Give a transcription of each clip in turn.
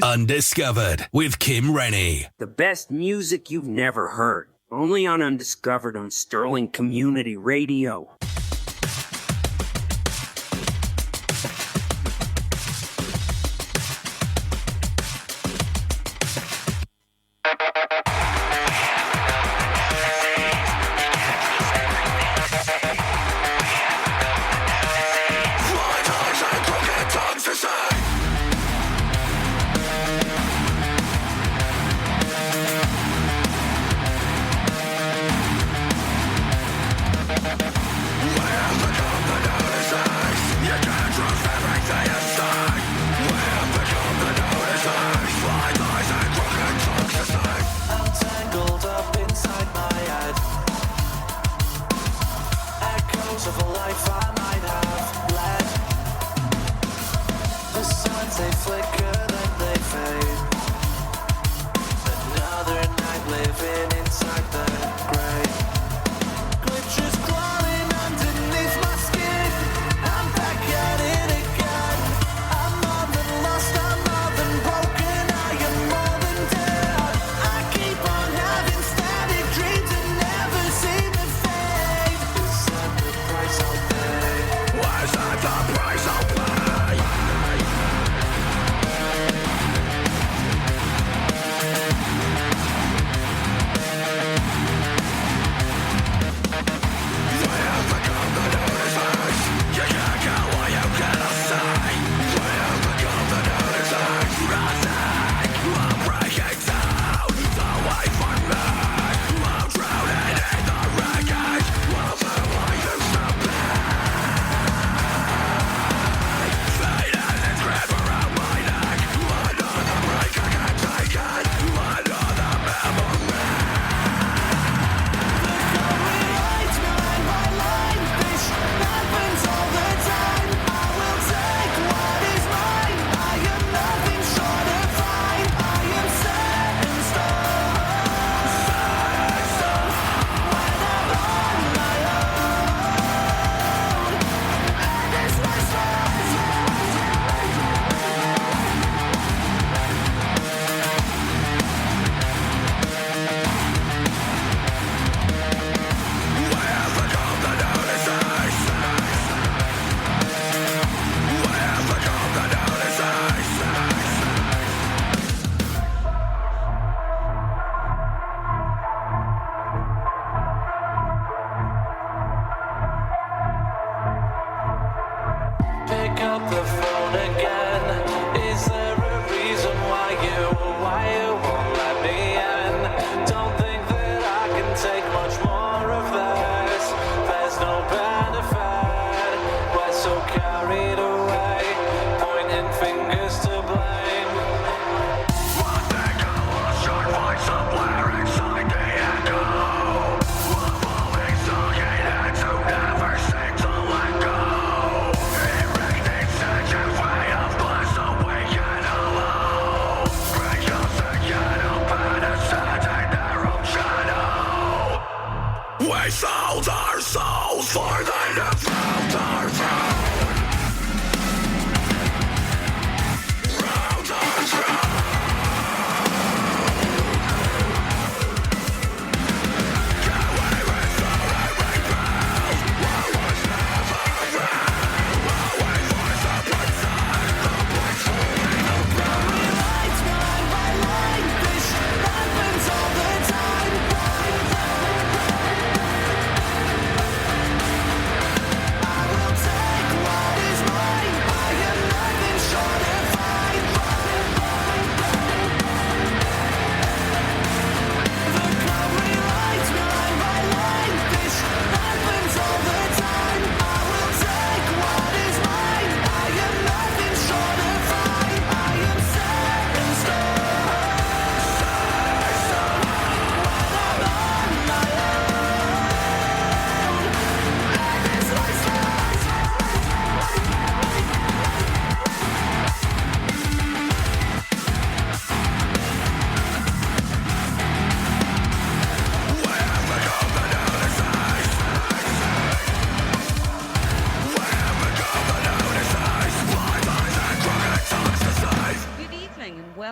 Undiscovered with Kim Rennie. The best music you've never heard. Only on Undiscovered on Sterling Community Radio.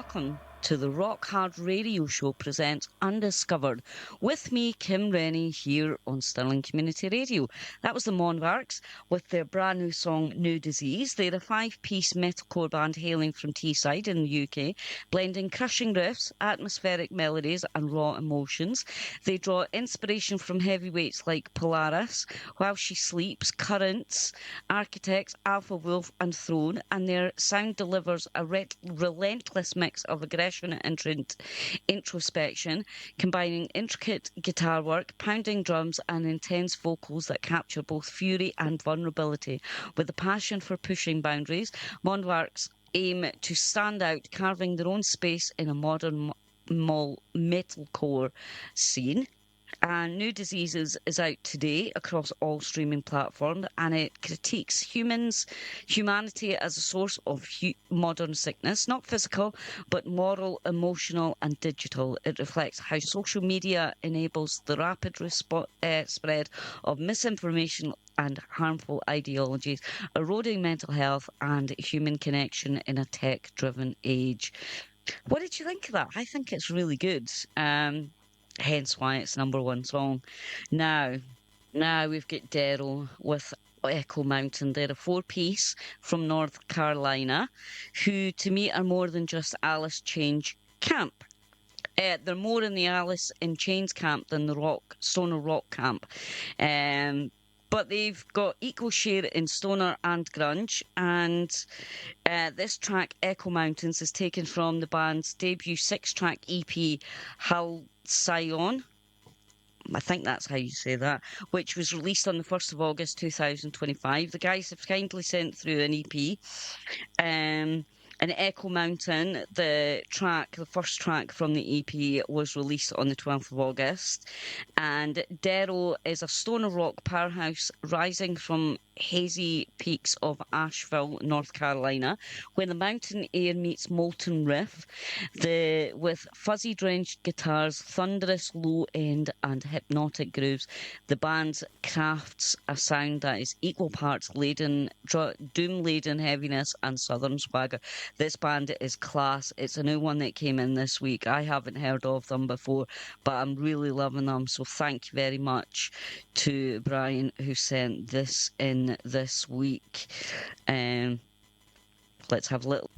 welcome to the Rock Hard Radio Show presents Undiscovered. With me, Kim Rennie, here on Stirling Community Radio. That was the Monvarks with their brand new song, New Disease. They're a 5-piece metalcore band hailing from Teesside in the UK, blending crushing riffs, atmospheric melodies and raw emotions. They draw inspiration from heavyweights like Polaris, While She Sleeps, Currents, Architects, Alpha Wolf and Throne, and their sound delivers a relentless mix of aggression and introspection, combining intricate guitar work, pounding drums and intense vocals that capture both fury and vulnerability. With a passion for pushing boundaries, Monvarks aim to stand out, carving their own space in a modern metalcore scene. And New Diseases is out today across all streaming platforms, and it critiques humanity as a source of modern sickness, not physical, but moral, emotional and digital. It reflects how social media enables the rapid spread of misinformation and harmful ideologies, eroding mental health and human connection in a tech-driven age. What did you think of that? I think it's really good. Hence why it's number one song. Now we've got Daryl with Echo Mountain. They're a 4-piece from North Carolina, who to me are more than just Alice Change camp. They're more in the Alice in Chains camp than the stoner rock camp. But they've got equal share in stoner and grunge, and this track, Echo Mountains, is taken from the band's debut 6-track EP, Halcyon. I think that's how you say that, which was released on the 1st of August 2025. The guys have kindly sent through an EP. And Echo Mountain, the first track from the EP, was released on the 12th of August. And Darrow is a stoner rock powerhouse rising from hazy peaks of Asheville, North Carolina, where the mountain air meets molten riff, with fuzzy drenched guitars, thunderous low end and hypnotic grooves. The band crafts a sound that is equal parts doom-laden heaviness and southern swagger. This band is class. It's a new one that came in this week. I haven't heard of them before, but I'm really loving them. So thank you very much to Brian, who sent this in this week. Let's have a little...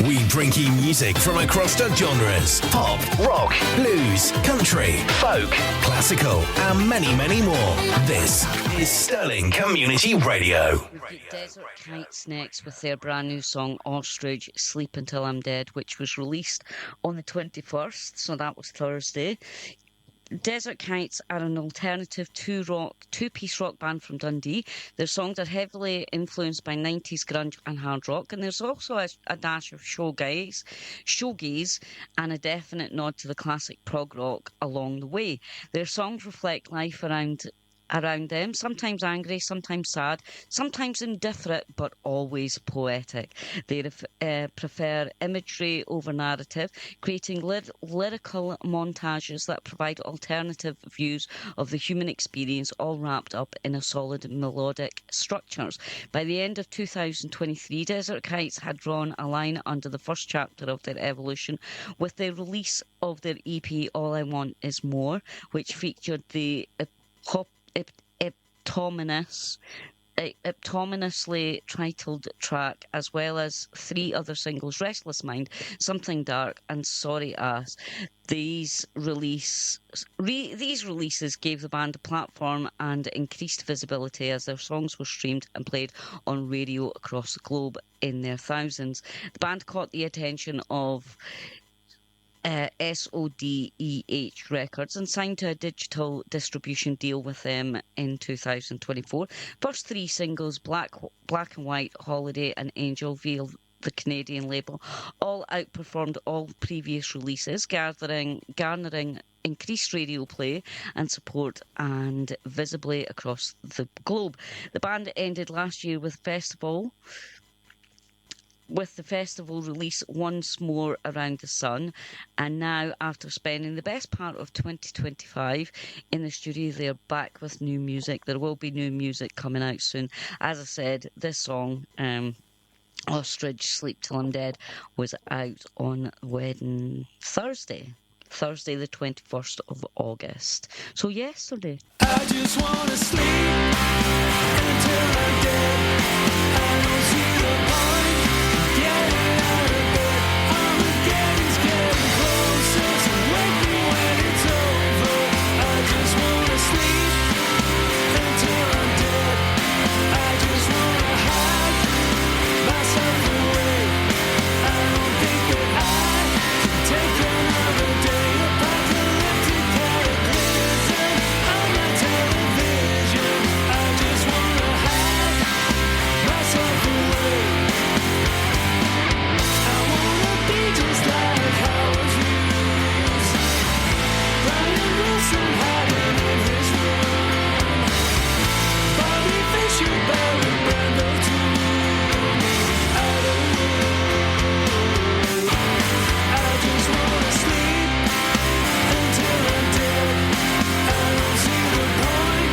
We bring you music from across the genres: pop, rock, blues, country, folk, classical, and many, many more. This is Sterling Community Radio. We've got Desert Kites next with their brand new song Ostrich, Sleep Until I'm Dead, which was released on the 21st, so that was Thursday. Desert Kites are an alternative two-piece rock band from Dundee. Their songs are heavily influenced by 90s grunge and hard rock, and there's also a dash of showgaze, and a definite nod to the classic prog rock along the way. Their songs reflect life around them, sometimes angry, sometimes sad, sometimes indifferent, but always poetic. They prefer imagery over narrative, creating lyrical montages that provide alternative views of the human experience, all wrapped up in a solid melodic structures. By the end of 2023, Desert Kites had drawn a line under the first chapter of their evolution with the release of their EP All I Want Is More, which featured the epitomously titled track, as well as 3 other singles: Restless Mind, Something Dark, and Sorry Ass. These releases gave the band a platform and increased visibility as their songs were streamed and played on radio across the globe in their thousands. The band caught the attention of SODEH Records and signed to a digital distribution deal with them in 2024. First 3 singles, Black and White, Holiday and Angel, via the Canadian label, all outperformed all previous releases, garnering increased radio play and support and visibly across the globe. The band ended last year with the festival release Once More Around the Sun, and now, after spending the best part of 2025 in the studio, they're back with new music. There will be new music coming out soon. As I said, this song, Ostrich, Sleep Till I'm Dead, was out on Thursday the 21st of August. So yesterday. I just want to sleep until I'm dead. I don't see the point getting out of bed. Armageddon's getting closer, so wake me when it's over. I just want to sleep until I'm dead. I just want to hide myself away. I don't think that I can take another day. Apocalyptic cataclysm on my television. I just want to hide myself away. I want to be just like Howard Hughes, Brian Wilson hiding in his room, Bobby Fischer, Barry Brando too. I don't know. I just want to sleep until I'm dead. I don't see the point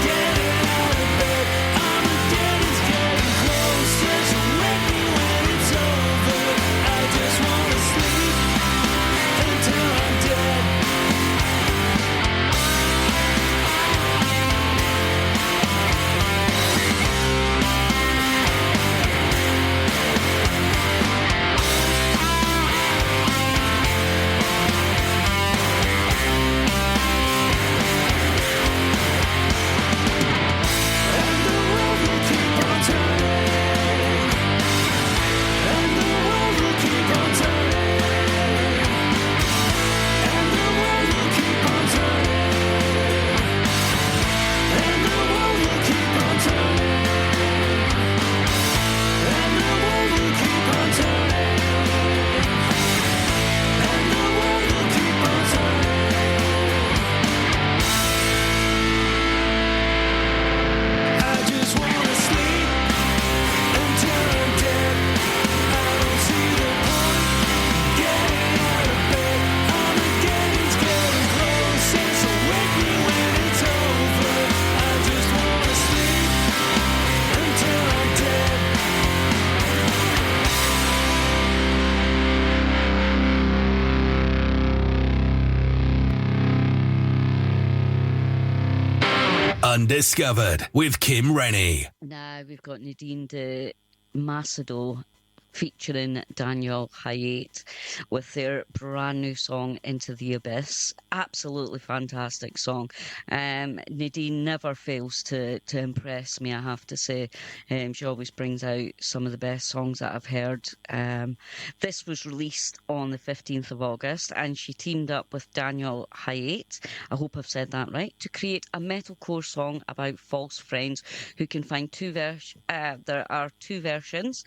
getting out of bed. Armageddon's getting closer, so wake me when it's over. I just want to sleep until I'm dead. And the world will keep on turning. And the world will keep on turning. And the world will keep on turning. And the world will keep on turning. And the world will keep on turning. And the world will keep on turning. I just wanna sleep until I'm dead. I don't see the point getting out of bed. Armageddon's getting closer, so wake me when it's over. I just wanna sleep until I'm dead. Undiscovered with Kim Rennie. Now we've got Nadine de Macedo featuring Daniel Hyatt with their brand new song Into the Abyss. Absolutely fantastic song. Nadine never fails to impress me, I have to say. She always brings out some of the best songs that I've heard. This was released on the 15th of August, and she teamed up with Daniel Hyatt, I hope I've said that right, to create a metalcore song about false friends who can find there are two versions.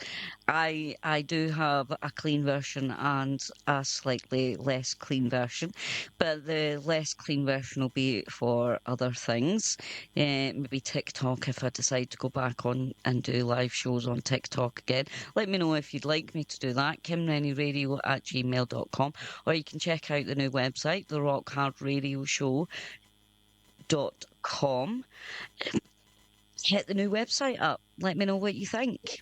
I do have a clean version and a slightly less clean version, but the less clean version will be for other things. Maybe TikTok, if I decide to go back on and do live shows on TikTok again. Let me know if you'd like me to do that. KimRennieRadio@gmail.com, or you can check out the new website, therockhardradioshow.com. Hit the new website up. Let me know what you think.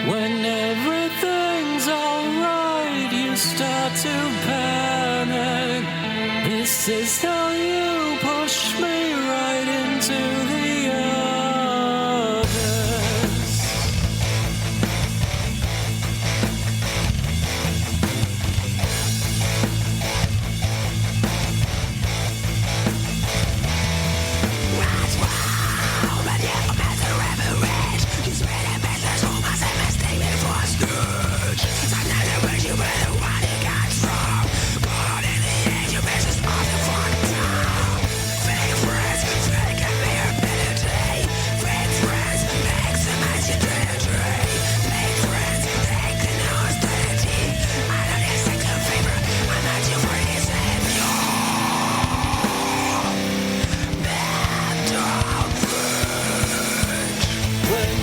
When everything's alright, you start to panic. This is how you push me right into the abyss.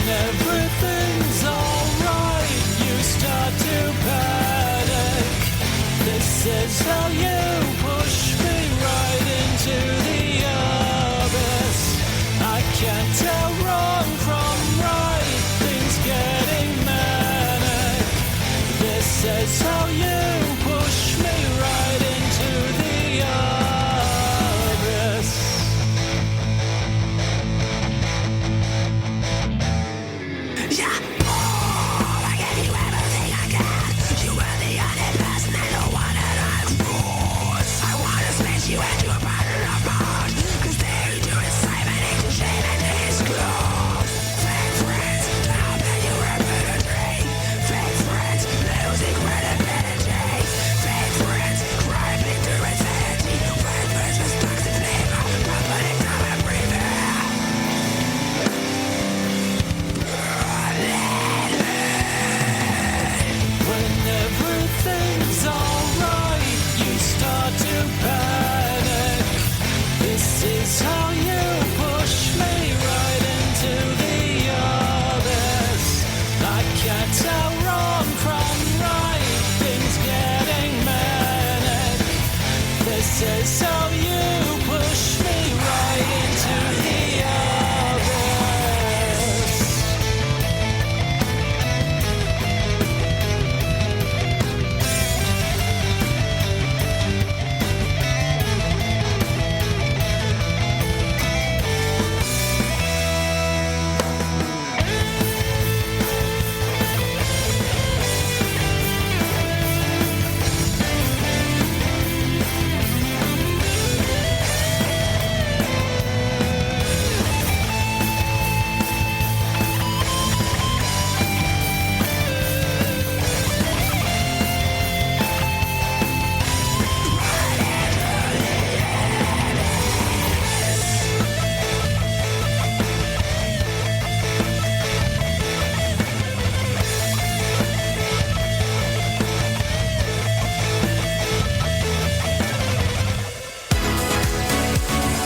Everything's alright, you start to panic. This is how you push me right into the abyss. I can't tell wrong from right, things getting manic. This is how you push me right into the abyss. Everything's alright, you start to panic. This is how you push me right into the abyss. I can't tell wrong from right, things getting manic. This is how you push me right into the abyss.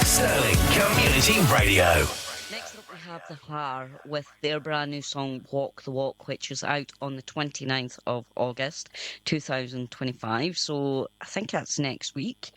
Sterling Community Radio. Next up we have the Har with their brand new song Walk the Walk, which is out on the 29th of August 2025. So I think that's next week.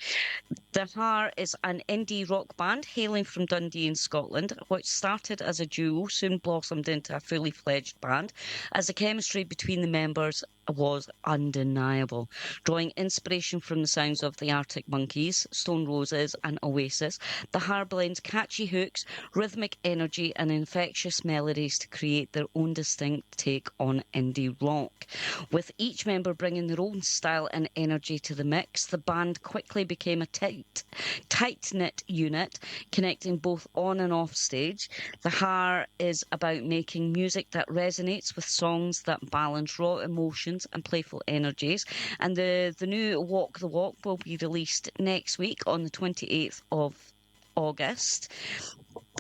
The Har is an indie rock band hailing from Dundee in Scotland, which started as a duo, soon blossomed into a fully fledged band, as the chemistry between the members was undeniable, drawing inspiration from the sounds of the Arctic Monkeys, Stone Roses and Oasis. The Har blends catchy hooks, rhythmic energy and infectious melodies to create their own distinct take on indie rock. With each member bringing their own style and energy to the mix, the band quickly became a tight-knit unit, connecting both on and off stage. The Har is about making music that resonates with songs that balance raw emotions and playful energies, and the new Walk the Walk will be released next week on the 28th of August.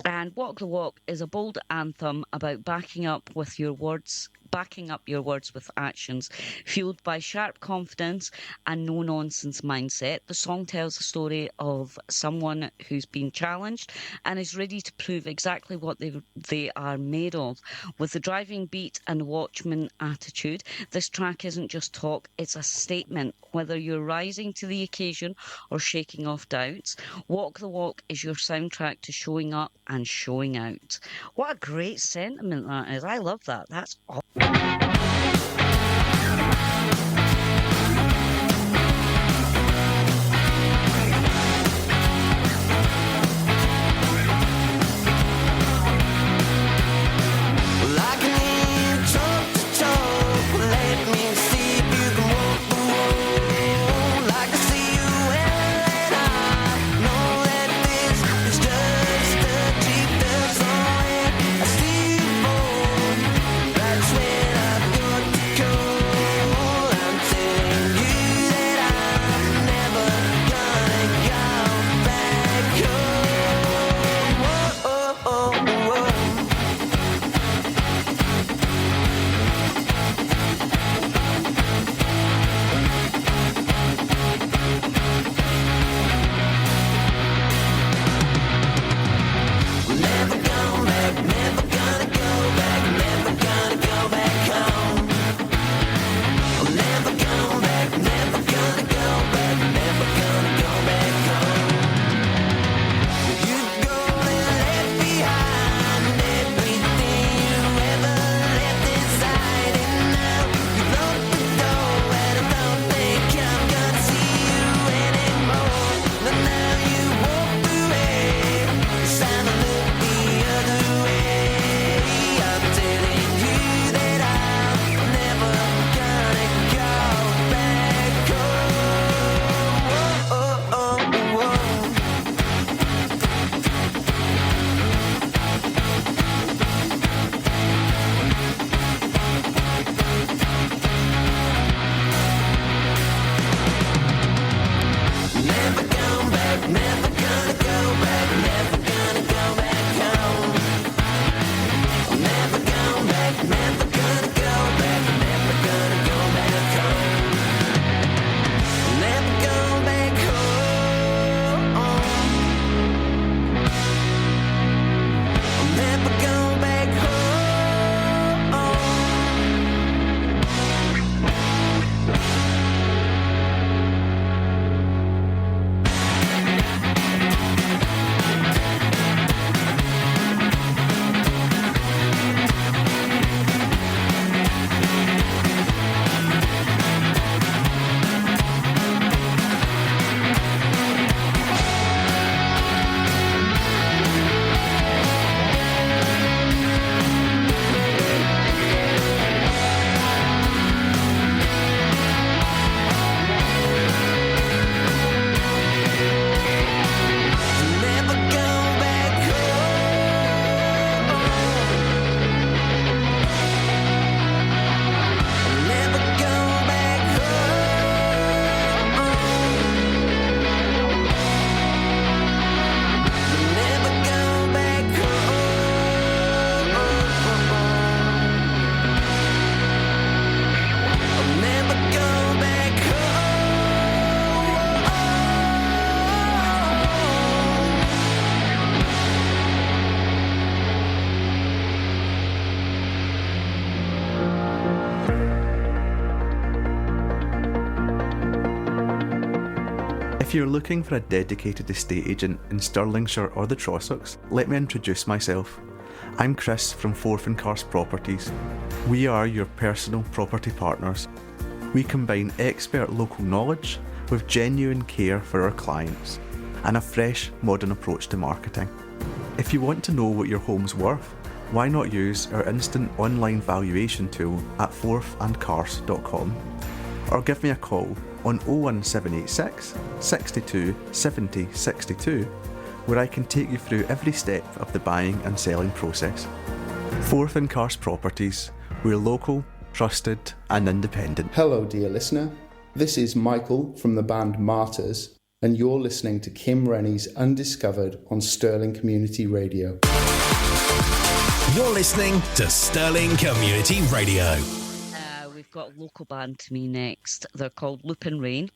And Walk the Walk is a bold anthem about backing up your words with actions, fueled by sharp confidence and no-nonsense mindset. The song tells the story of someone who's been challenged and is ready to prove exactly what they are made of. With the driving beat and Watchman attitude, this track isn't just talk, it's a statement. Whether you're rising to the occasion or shaking off doubts, Walk the Walk is your soundtrack to showing up and showing out. What a great sentiment that is. I love that. That's awesome. That's when I If you're looking for a dedicated estate agent in Stirlingshire or the Trossachs, let me introduce myself. I'm Chris from Forth and Karst Properties. We are your personal property partners. We combine expert local knowledge with genuine care for our clients and a fresh, modern approach to marketing. If you want to know what your home's worth, why not use our instant online valuation tool at forthandkarst.com, or give me a call on 01786 62 70 62, where I can take you through every step of the buying and selling process. Forth and Karst Properties, we're local, trusted and independent. Hello dear listener, this is Michael from the band Martyrs, and you're listening to Kim Rennie's Undiscovered on Stirling Community Radio. You're listening to Stirling Community Radio. We've got a local band to me next. They're called Lupin Rain.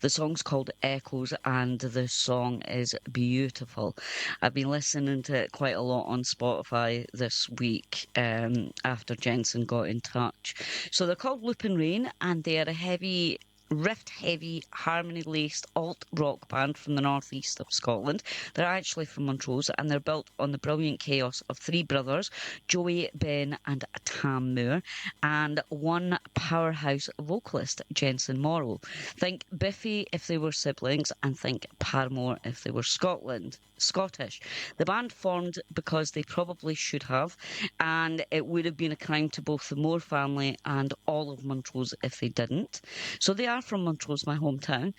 The song's called Echoes and the song is beautiful. I've been listening to it quite a lot on Spotify this week after Jensen got in touch. So they're called Lupin Rain and they are a riff-heavy, harmony-laced alt-rock band from the northeast of Scotland. They're actually from Montrose and they're built on the brilliant chaos of three brothers, Joey, Ben and Tam Moore, and one powerhouse vocalist, Jensen Morrow. Think Biffy if they were siblings and think Paramore if they were Scottish. The band formed because they probably should have, and it would have been a crime to both the Moore family and all of Montrose if they didn't. So they are from Montrose, my hometown.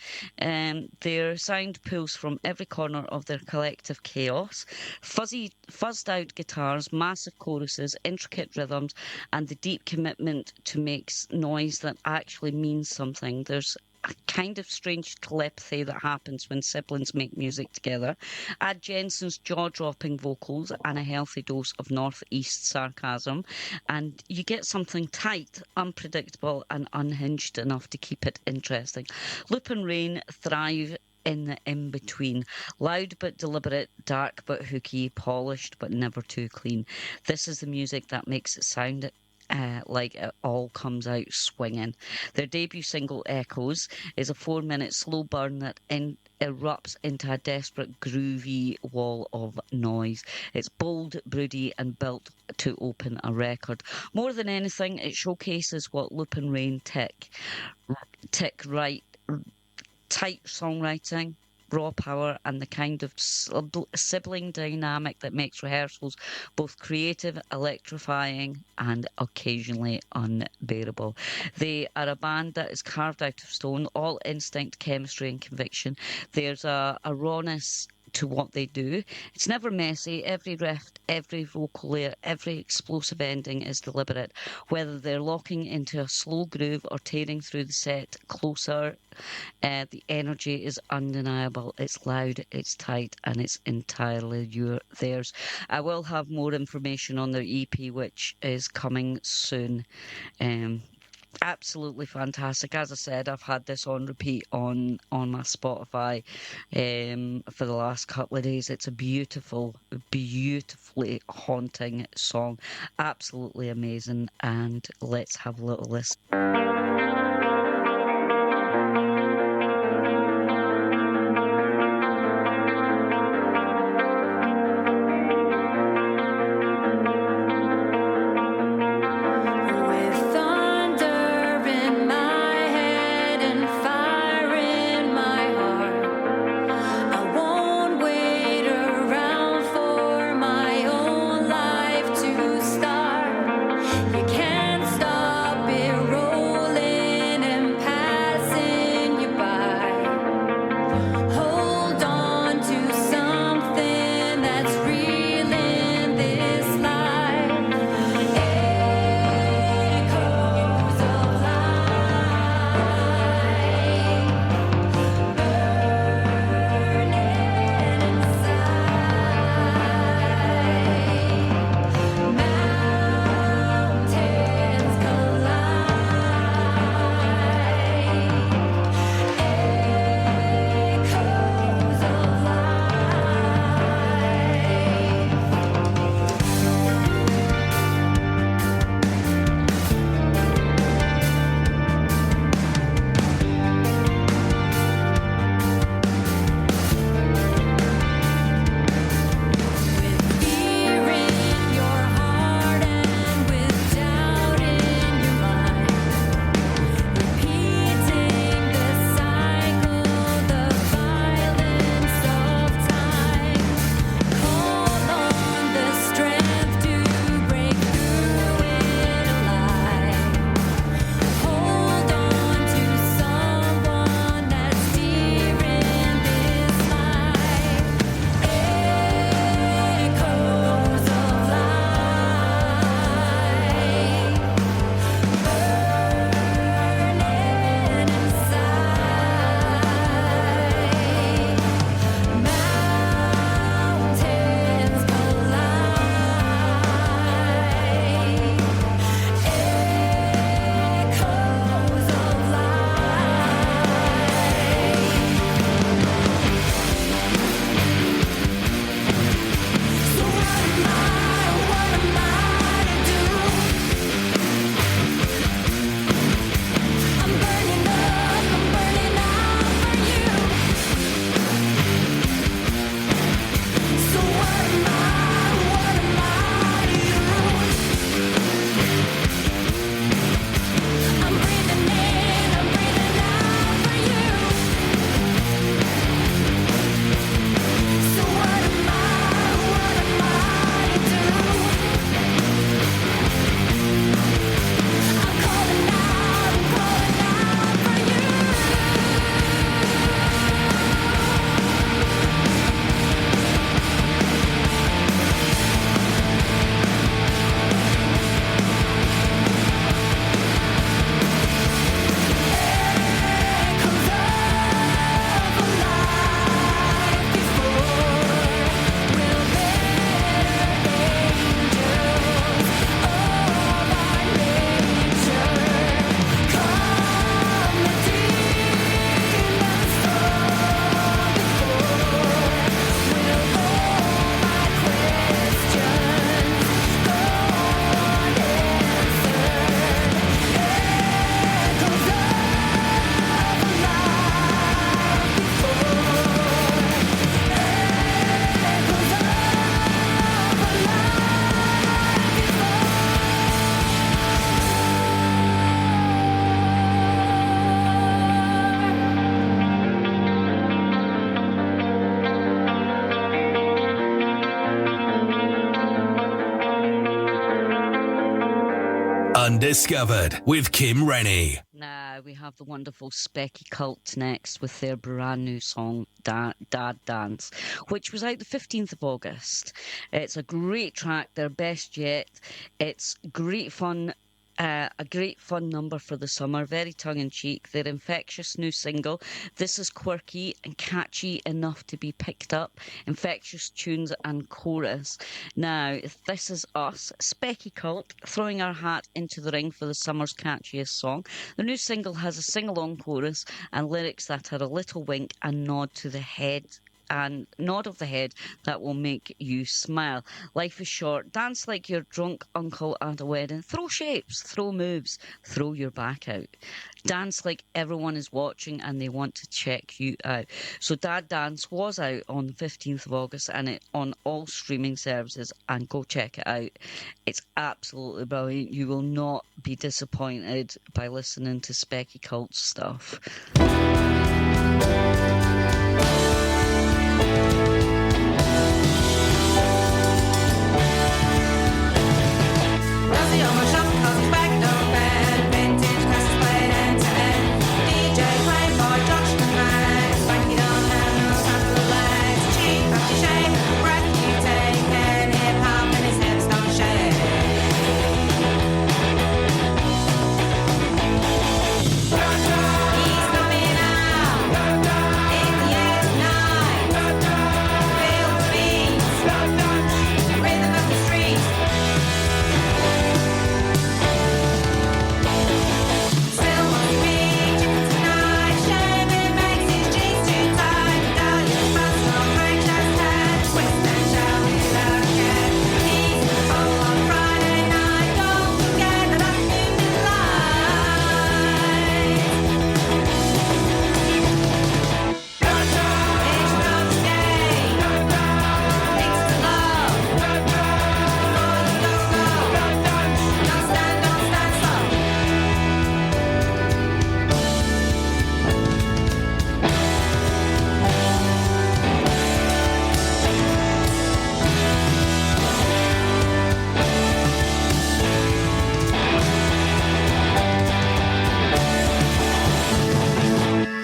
They're signed pulls from every corner of their collective chaos. Fuzzed out guitars, massive choruses, intricate rhythms, and the deep commitment to make noise that actually means something. There's a kind of strange telepathy that happens when siblings make music together. Add Jensen's jaw-dropping vocals and a healthy dose of northeast sarcasm, and you get something tight, unpredictable and unhinged enough to keep it interesting. Lupin Rain thrive in the in-between. Loud but deliberate, dark but hooky, polished but never too clean. This is the music that makes it sound like it all comes out swinging. Their debut single, Echoes, is a 4-minute slow burn that erupts into a desperate groovy wall of noise. It's bold, broody and built to open a record. More than anything, it showcases what Lupin Rain tight songwriting, raw power and the kind of sibling dynamic that makes rehearsals both creative, electrifying and occasionally unbearable. They are a band that is carved out of stone, all instinct, chemistry and conviction. There's a rawness to what they do. It's never messy. Every riff, every vocal layer, every explosive ending is deliberate. Whether they're locking into a slow groove or tearing through the set closer, the energy is undeniable. It's loud, it's tight, and it's entirely theirs. I will have more information on their EP, which is coming soon. Absolutely fantastic. As I said, I've had this on repeat on my Spotify for the last couple of days. It's a beautifully haunting song. Absolutely amazing. And let's have a little listen. You can't stop it rolling. Undiscovered with Kim Rennie. Now we have the wonderful Specky Cult next with their brand new song Dad Dance, which was out the 15th of August. It's a great track, their best yet. It's great fun. A great fun number for the summer, very tongue-in-cheek. Their infectious new single. This is quirky and catchy enough to be picked up. Infectious tunes and chorus. Now, this is us, Specky Cult, throwing our hat into the ring for the summer's catchiest song. The new single has a sing-along chorus and lyrics that are a little wink and nod to the head and nod of the head that will make you smile. Life is short. Dance like your drunk uncle at a wedding. Throw shapes, throw moves, throw your back out. Dance like everyone is watching and they want to check you out. So Dad Dance was out on the 15th of August and it on all streaming services, and go check it out. It's absolutely brilliant. You will not be disappointed by listening to Specky Cult stuff. Rosie on my shop, cause it's back on bed. Vintage classes played end to end. DJ played by Josh the Man. Spanky don't have no time for the legs. Cheap after shave, breath you take, and hip hop and his hips don't shake. He's coming out in the air tonight. Feel the beats, the rhythm of the streets. Still wants to be chicken tonight. Shaving makes his jeans too tight. Medallions fast on Frances's head. Twist and shout without a care. He's in the bowl on Friday night. Don't forget that afternoon delight. It's not skate. Mixed to love. Before you go, don't stand slow.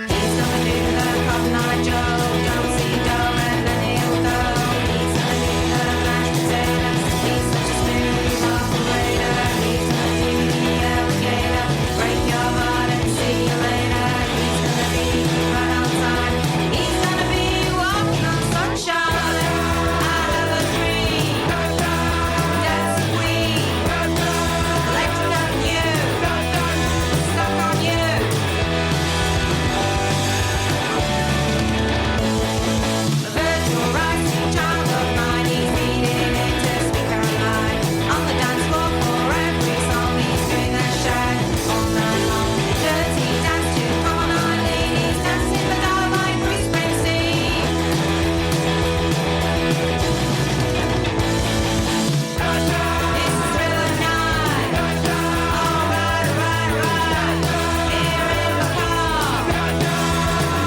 He's gonna do the Cotton Eye Joe. Don't see Joe and then he'll go. He's gonna do the mashed potatoes. He's such a smooth operator. He's gonna do the alligator. Break your heart and see you later. He's gonna be right on time. He's gonna be walking on sunshine. I have a dream. That's sweet. Electric on you. Stuck on you. A virtual rising child of mine, he's leading into speaker online. On the dance floor for every song, he's doing a shag all night long. Dirty dance to come on, ladies, dancing in the dark like Bruce Springsteen. It's a thriller night. Alright, right. Here in the park.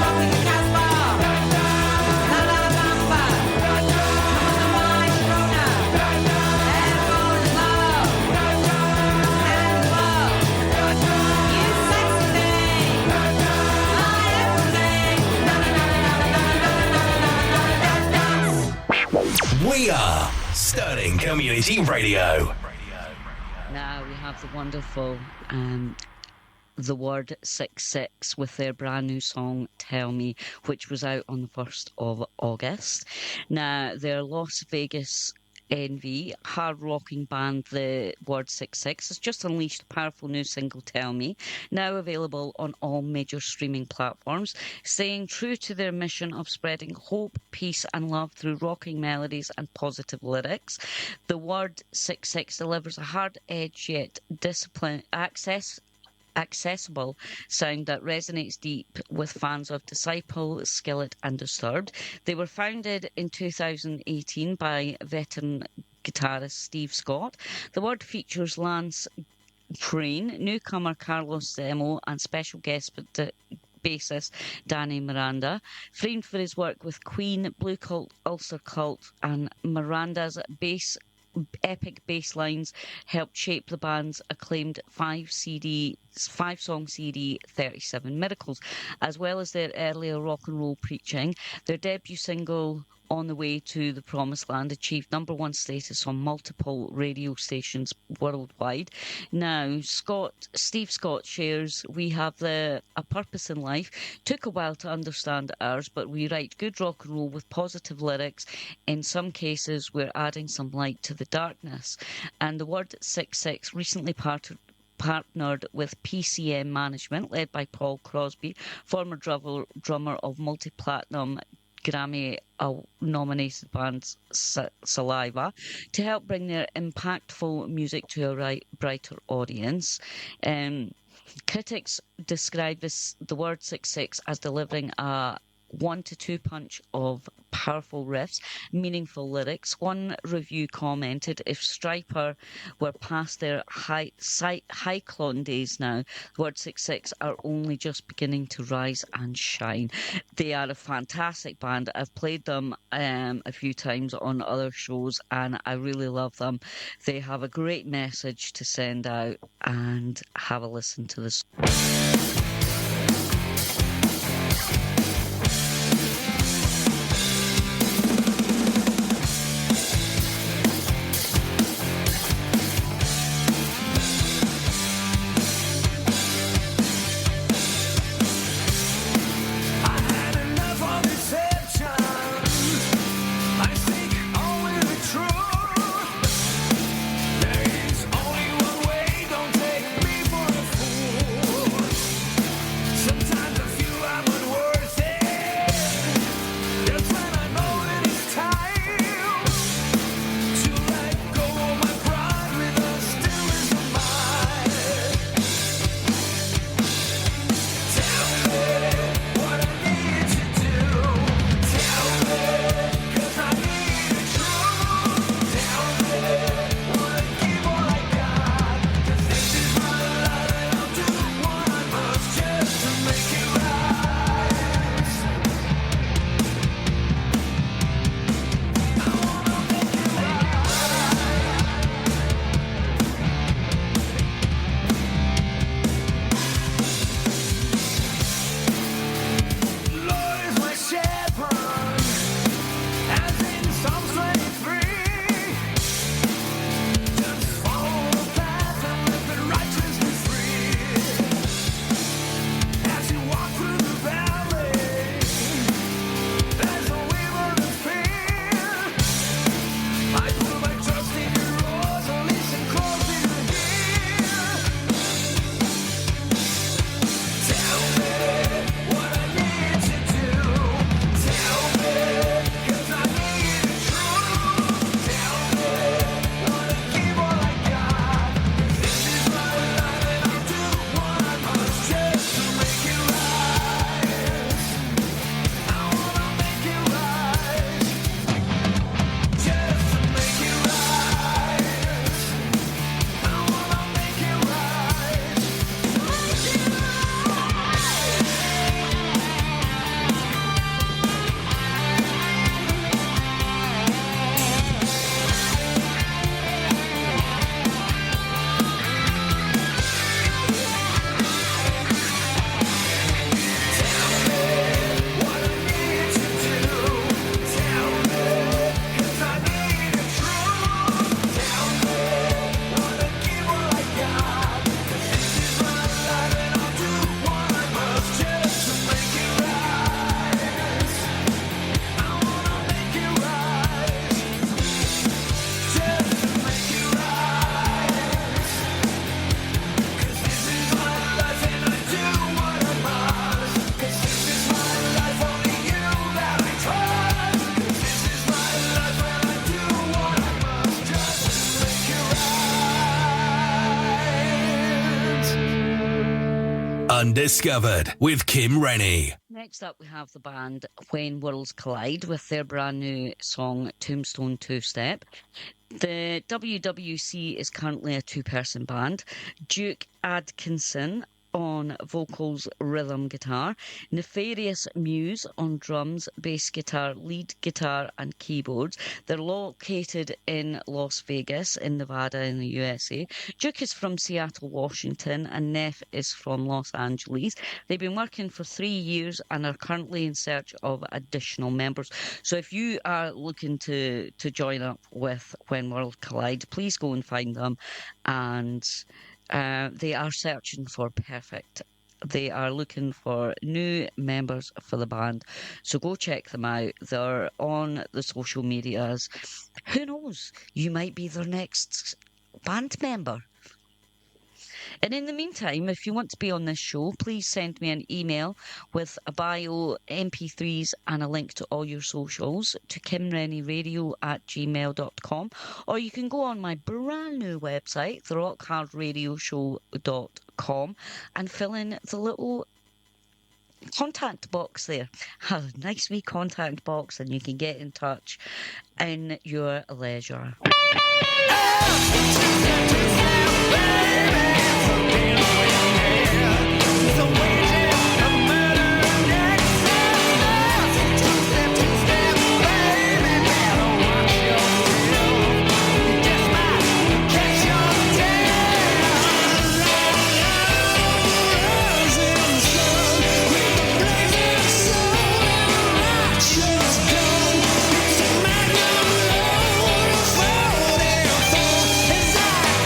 Rocking the Casbah. La la bamba, come on the wine, Corona, and fall in love, you sexy thing, my everything, dance. We are Sterling Community Radio. Now we have the wonderful The Word 66 with their brand new song Tell Me, which was out on the 1st of August. Now, their Las Vegas NV hard rocking band The Word 66 has just unleashed a powerful new single Tell Me, now available on all major streaming platforms, staying true to their mission of spreading hope, peace and love through rocking melodies and positive lyrics. The Word 66 delivers a hard-edged yet accessible sound that resonates deep with fans of Disciple, Skillet and Disturbed. They were founded in 2018 by veteran guitarist Steve Scott. The Word features Lance Train, newcomer Carlos Zemo and special guest bassist Danny Miranda. Famed for his work with Queen, Blue Cult, Ulster Cult and Miranda's bass epic bass lines helped shape the band's acclaimed 5-song CD 37 Miracles, as well as their earlier rock and roll preaching. Their debut single On the Way to the Promised Land achieved #1 status on multiple radio stations worldwide. Now, Steve Scott shares, "We have a purpose in life. Took a while to understand ours, but we write good rock and roll with positive lyrics. In some cases, we're adding some light to the darkness." And the Word 66 recently partnered with PCM Management, led by Paul Crosby, former drummer of multi-platinum Grammy-nominated band Saliva, to help bring their impactful music to a brighter audience. Critics describe the Word 66 as delivering a 1 to 2 punch of powerful riffs, meaningful lyrics. One review commented, "If Stryper were past their high clone days now, Word 66 are only just beginning to rise and shine." They are a fantastic band. I've played them a few times on other shows, and I really love them. They have a great message to send out, and have a listen to this. Undiscovered with Kim Rennie. Next up, we have the band When Worlds Collide with their brand new song Tombstone Two-Step. The WWC is currently a two-person band. Duke Atkinson on vocals, rhythm guitar, Nefarious Muse on drums, bass guitar, lead guitar, and keyboards. They're located in Las Vegas, in Nevada, in the USA. Duke is from Seattle, Washington, and Neff is from Los Angeles. They've been working for 3 years and are currently in search of additional members. So if you are looking to join up with When World Collide, please go and find them. And they are searching for perfect. They are looking for new members for the band. So go check them out. They're on the social medias. Who knows? You might be their next band member. And in the meantime, if you want to be on this show, please send me an email with a bio, MP3s, and a link to all your socials to kimrennieradio@gmail.com. Or you can go on my brand new website, therockhardradioshow.com, and fill in the little contact box there. Have a nice wee contact box, and you can get in touch in your leisure.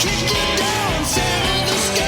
Kick it down, send the sky.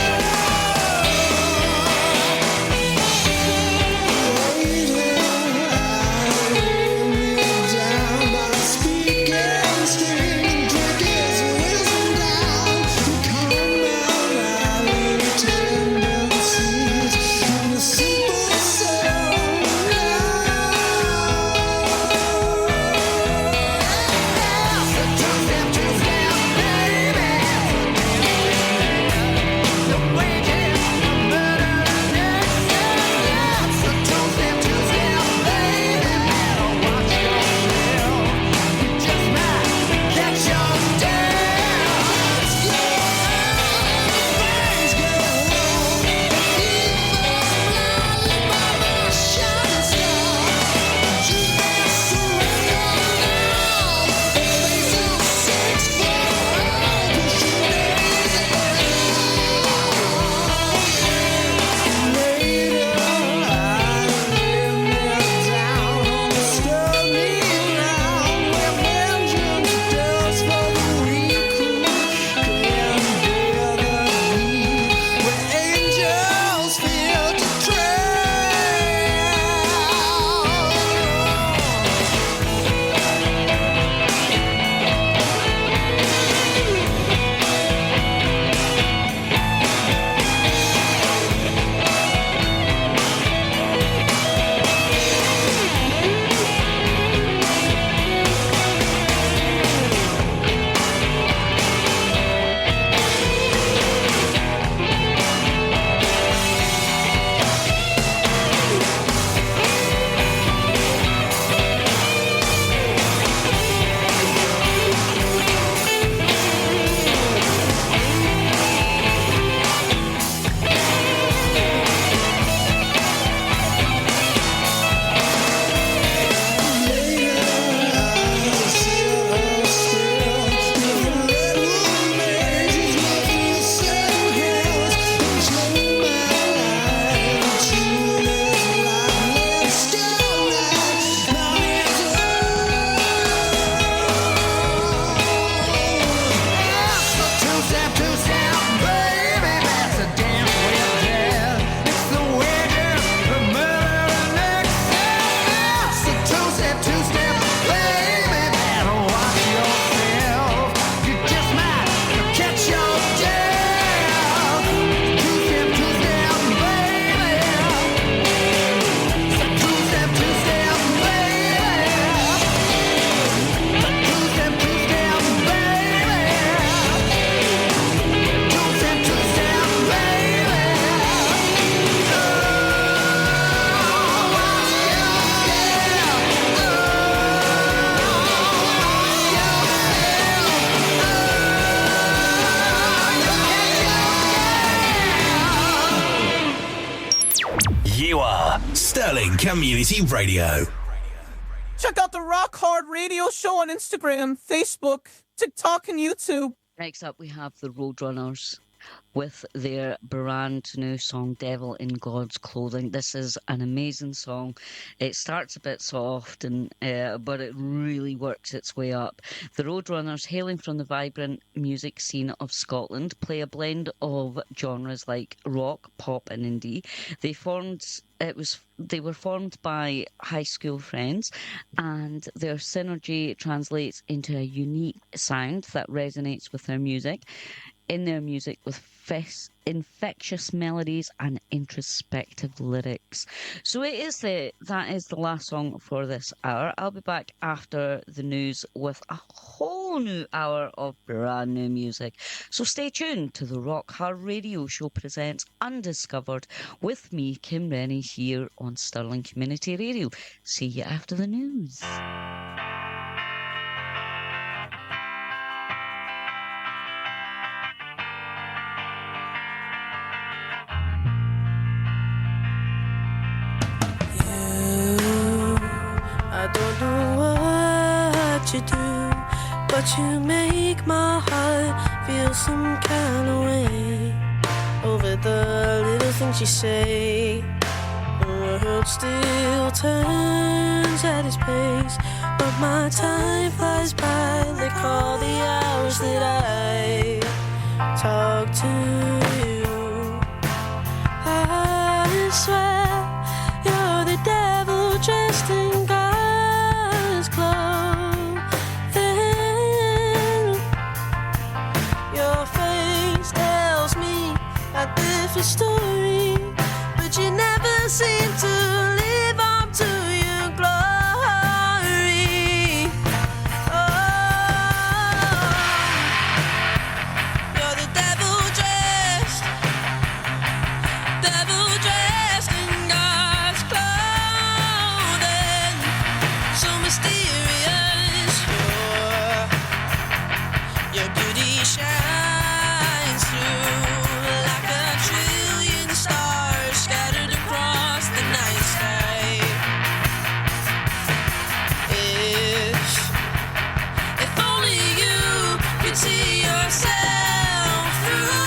Community Radio. Check out the Rock Hard Radio Show on Instagram, Facebook, TikTok, and YouTube. Next up, we have the Roadrunners with their brand new song Devil in God's Clothing. This is an amazing song. It starts a bit soft, but it really works its way up. The Roadrunners, hailing from the vibrant music scene of Scotland, play a blend of genres like rock, pop and indie. They were formed by high school friends, and their synergy translates into a unique sound that resonates with their music. In their music with infectious melodies and introspective lyrics. So that is the last song for this hour. I'll be back after the news with a whole new hour of brand new music. So stay tuned to the Rock Hard Radio Show presents Undiscovered with me, Kim Rennie, here on Stirling Community Radio. See you after the news. I don't know what you do, but you make my heart feel some kind of way over the little things you say. The world still turns at its pace, but my time flies by like all the hours that I talk to you. I swear you're the devil dressed in God's clothing. Your face tells me a different story, but you never seem to live up to your glory. Oh, you're the devil dressed in God's clothing, so mysterious. Your beauty shines through like a trillion stars scattered across the night sky. If only you could see yourself through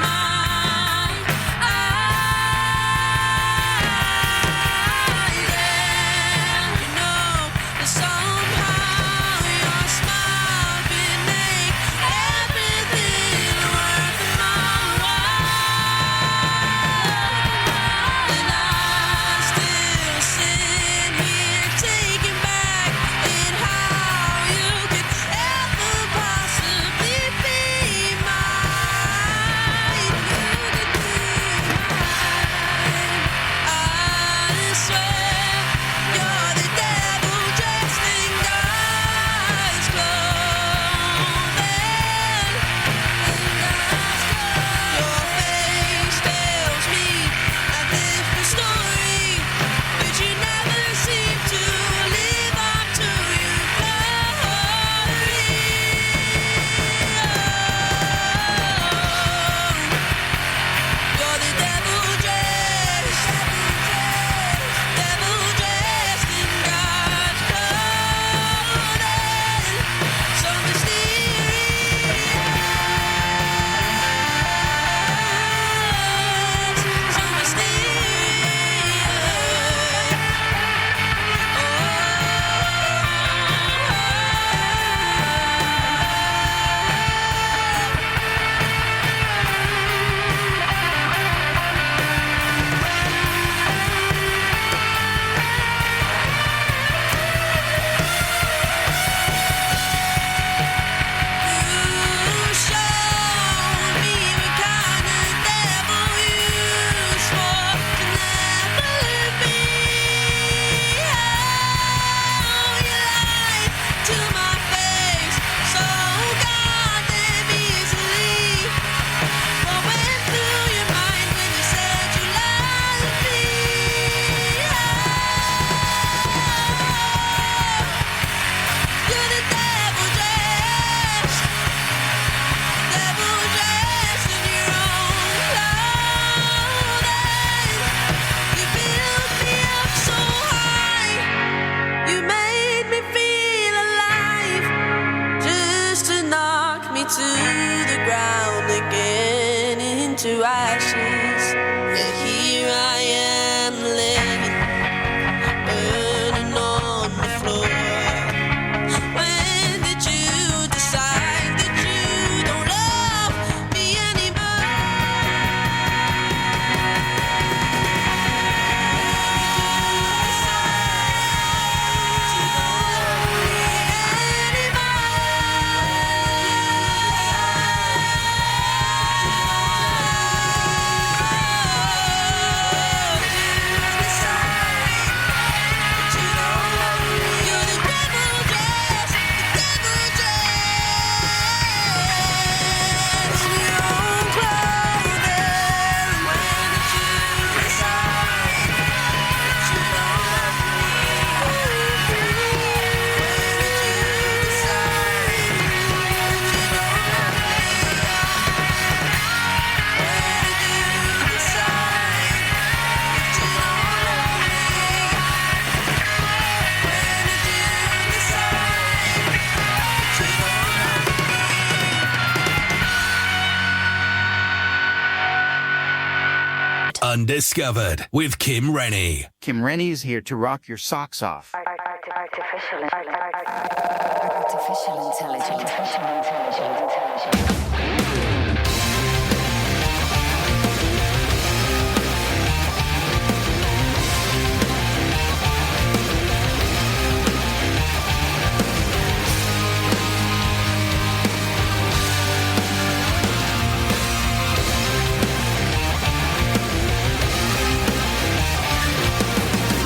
my eyes, and you know that somehow your smile could make everything worth my while. And I still sit here taken back at how you could ever possibly be mine. You could be mine. I swear you're the devil dressed in God's clothing. Your face tells me a different story, but you never seem to live up to your glory. You're the devil dressed Undiscovered with Kim Rennie. Kim Rennie is here to rock your socks off. Artificial intelligence.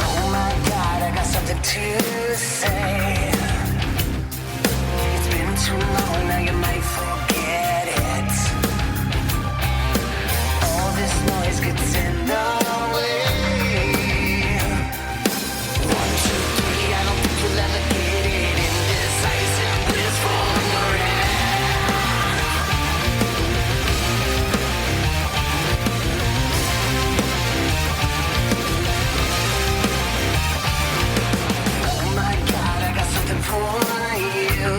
Oh my God, I got something to say. It's been too long, now you might forget it. All this noise gets in the way. 1, 2, 3, I don't think you'll ever get it. Indecisive, blissful, ignorant. Oh my God, I got something for you.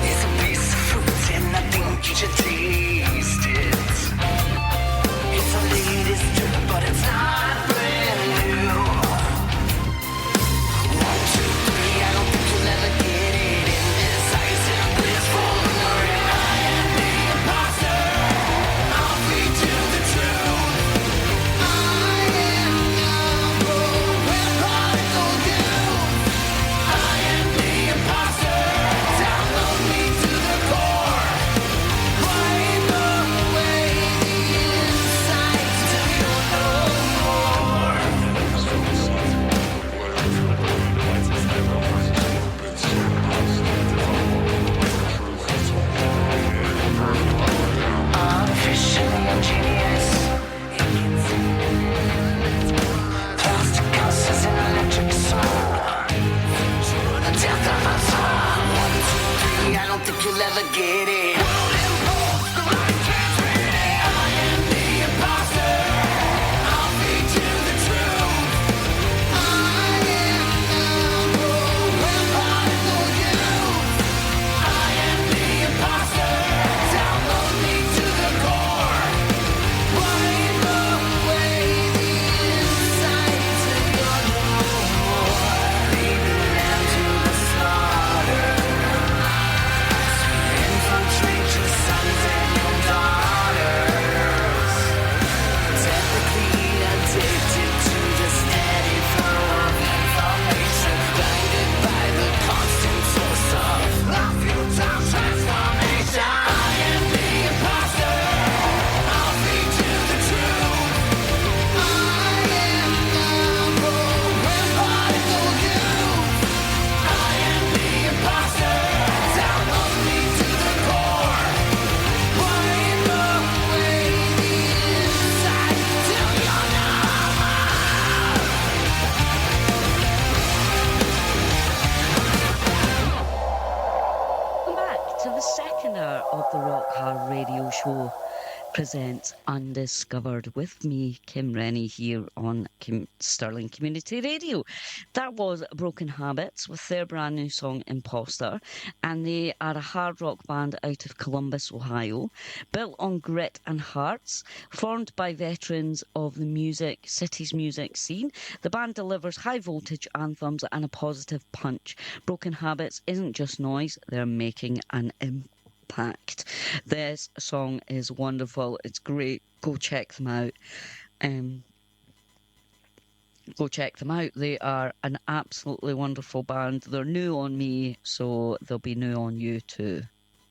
It's a piece of fruit and I think you should taste it. It's the latest drip, but it's not brand new. 1, 2, 3, I don't think you'll ever get it. Indecisive, blissful, ignorant. I am the imposter. I'll feed you the truth. I am the broken particle youth. I am the imposter. Download me to the core. Wipe away the insights till you're no more. Artificially ingenious. Plastic houses and electric soul. The death of us all. 1, 2, 3, I don't think you'll ever get it. World imposed, the light transmitting. I am the imposter. I'll feed you the truth. I am the broken particle youth. I am the imposter. Download me to the core. Wipe away the insights of your more. Lead the lamb to the slaughter. Infiltrate your sons and your daughters. Technically addicted to the steady flow of information. Blinded by the constant source of the futile transformation. I am the imposter. I'll feed you the truth. I am the broken particle youth. I am the imposter. Download me to the core. Wipe away the insight till you're no more. Welcome back to the second hour of the Rock Hard Radio Show presents Undiscovered with me, Kim Rennie, here on Stirling Community Radio. That was Broken Habits with their brand new song Imposter, and they are a hard rock band out of Columbus, Ohio, built on grit and hearts, formed by veterans of the city's music scene. The band delivers high voltage anthems and a positive punch. Broken Habits isn't just noise, they're making an impact. This song is wonderful. It's great. Go check them out. Go check them out. They are an absolutely wonderful band. They're new on me, so they'll be new on you too.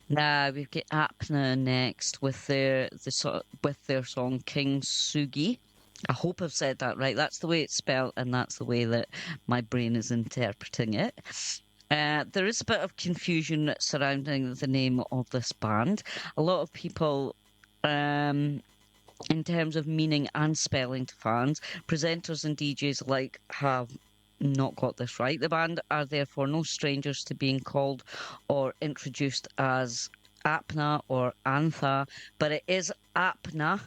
Now we've got Apna next with their song King Sugi. I hope I've said that right. That's the way it's spelled, and that's the way that my brain is interpreting it. There is a bit of confusion surrounding the name of this band. A lot of people, in terms of meaning and spelling to fans, presenters and DJs alike have not got this right. The band are therefore no strangers to being called or introduced as Apna or Antha, but it is Apna,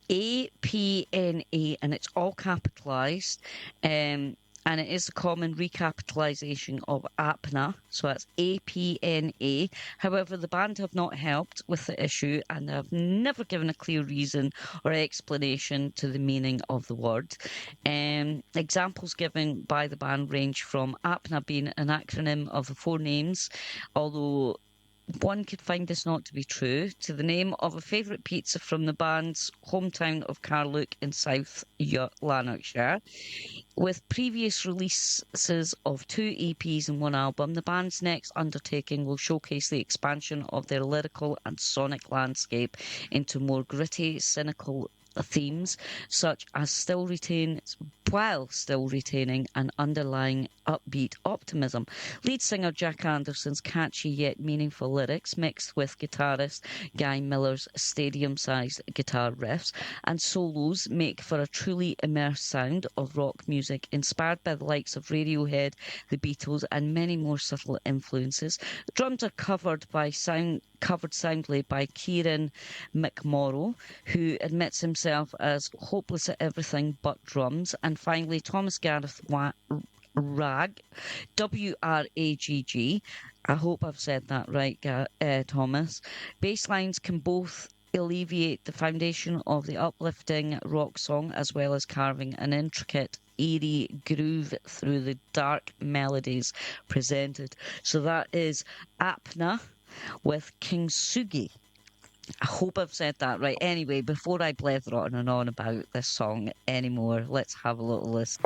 APNA, and it's all capitalised. and it is the common recapitalisation of APNA, so that's APNA. However, the band have not helped with the issue and have never given a clear reason or explanation to the meaning of the word. Examples given by the band range from APNA being an acronym of the four names, although one could find this not to be true, to the name of a favourite pizza from the band's hometown of Carluke in South Lanarkshire. With previous releases of 2 EPs and 1 album, the band's next undertaking will showcase the expansion of their lyrical and sonic landscape into more gritty, cynical themes, such as while still retaining an underlying upbeat optimism. Lead singer Jack Anderson's catchy yet meaningful lyrics, mixed with guitarist Guy Miller's stadium-sized guitar riffs and solos, make for a truly immersed sound of rock music inspired by the likes of Radiohead, the Beatles, and many more subtle influences. The drums are covered soundly by Kieran McMorrow, who admits himself as hopeless at everything but drums. And finally, Thomas Gareth Ragg, W-R-A-G-G. I hope I've said that right, Thomas. Bass lines can both alleviate the foundation of the uplifting rock song, as well as carving an intricate, eerie groove through the dark melodies presented. So that is APNA with Kintsugi. I hope I've said that right. Anyway, before I blather on and on about this song anymore, let's have a little listen.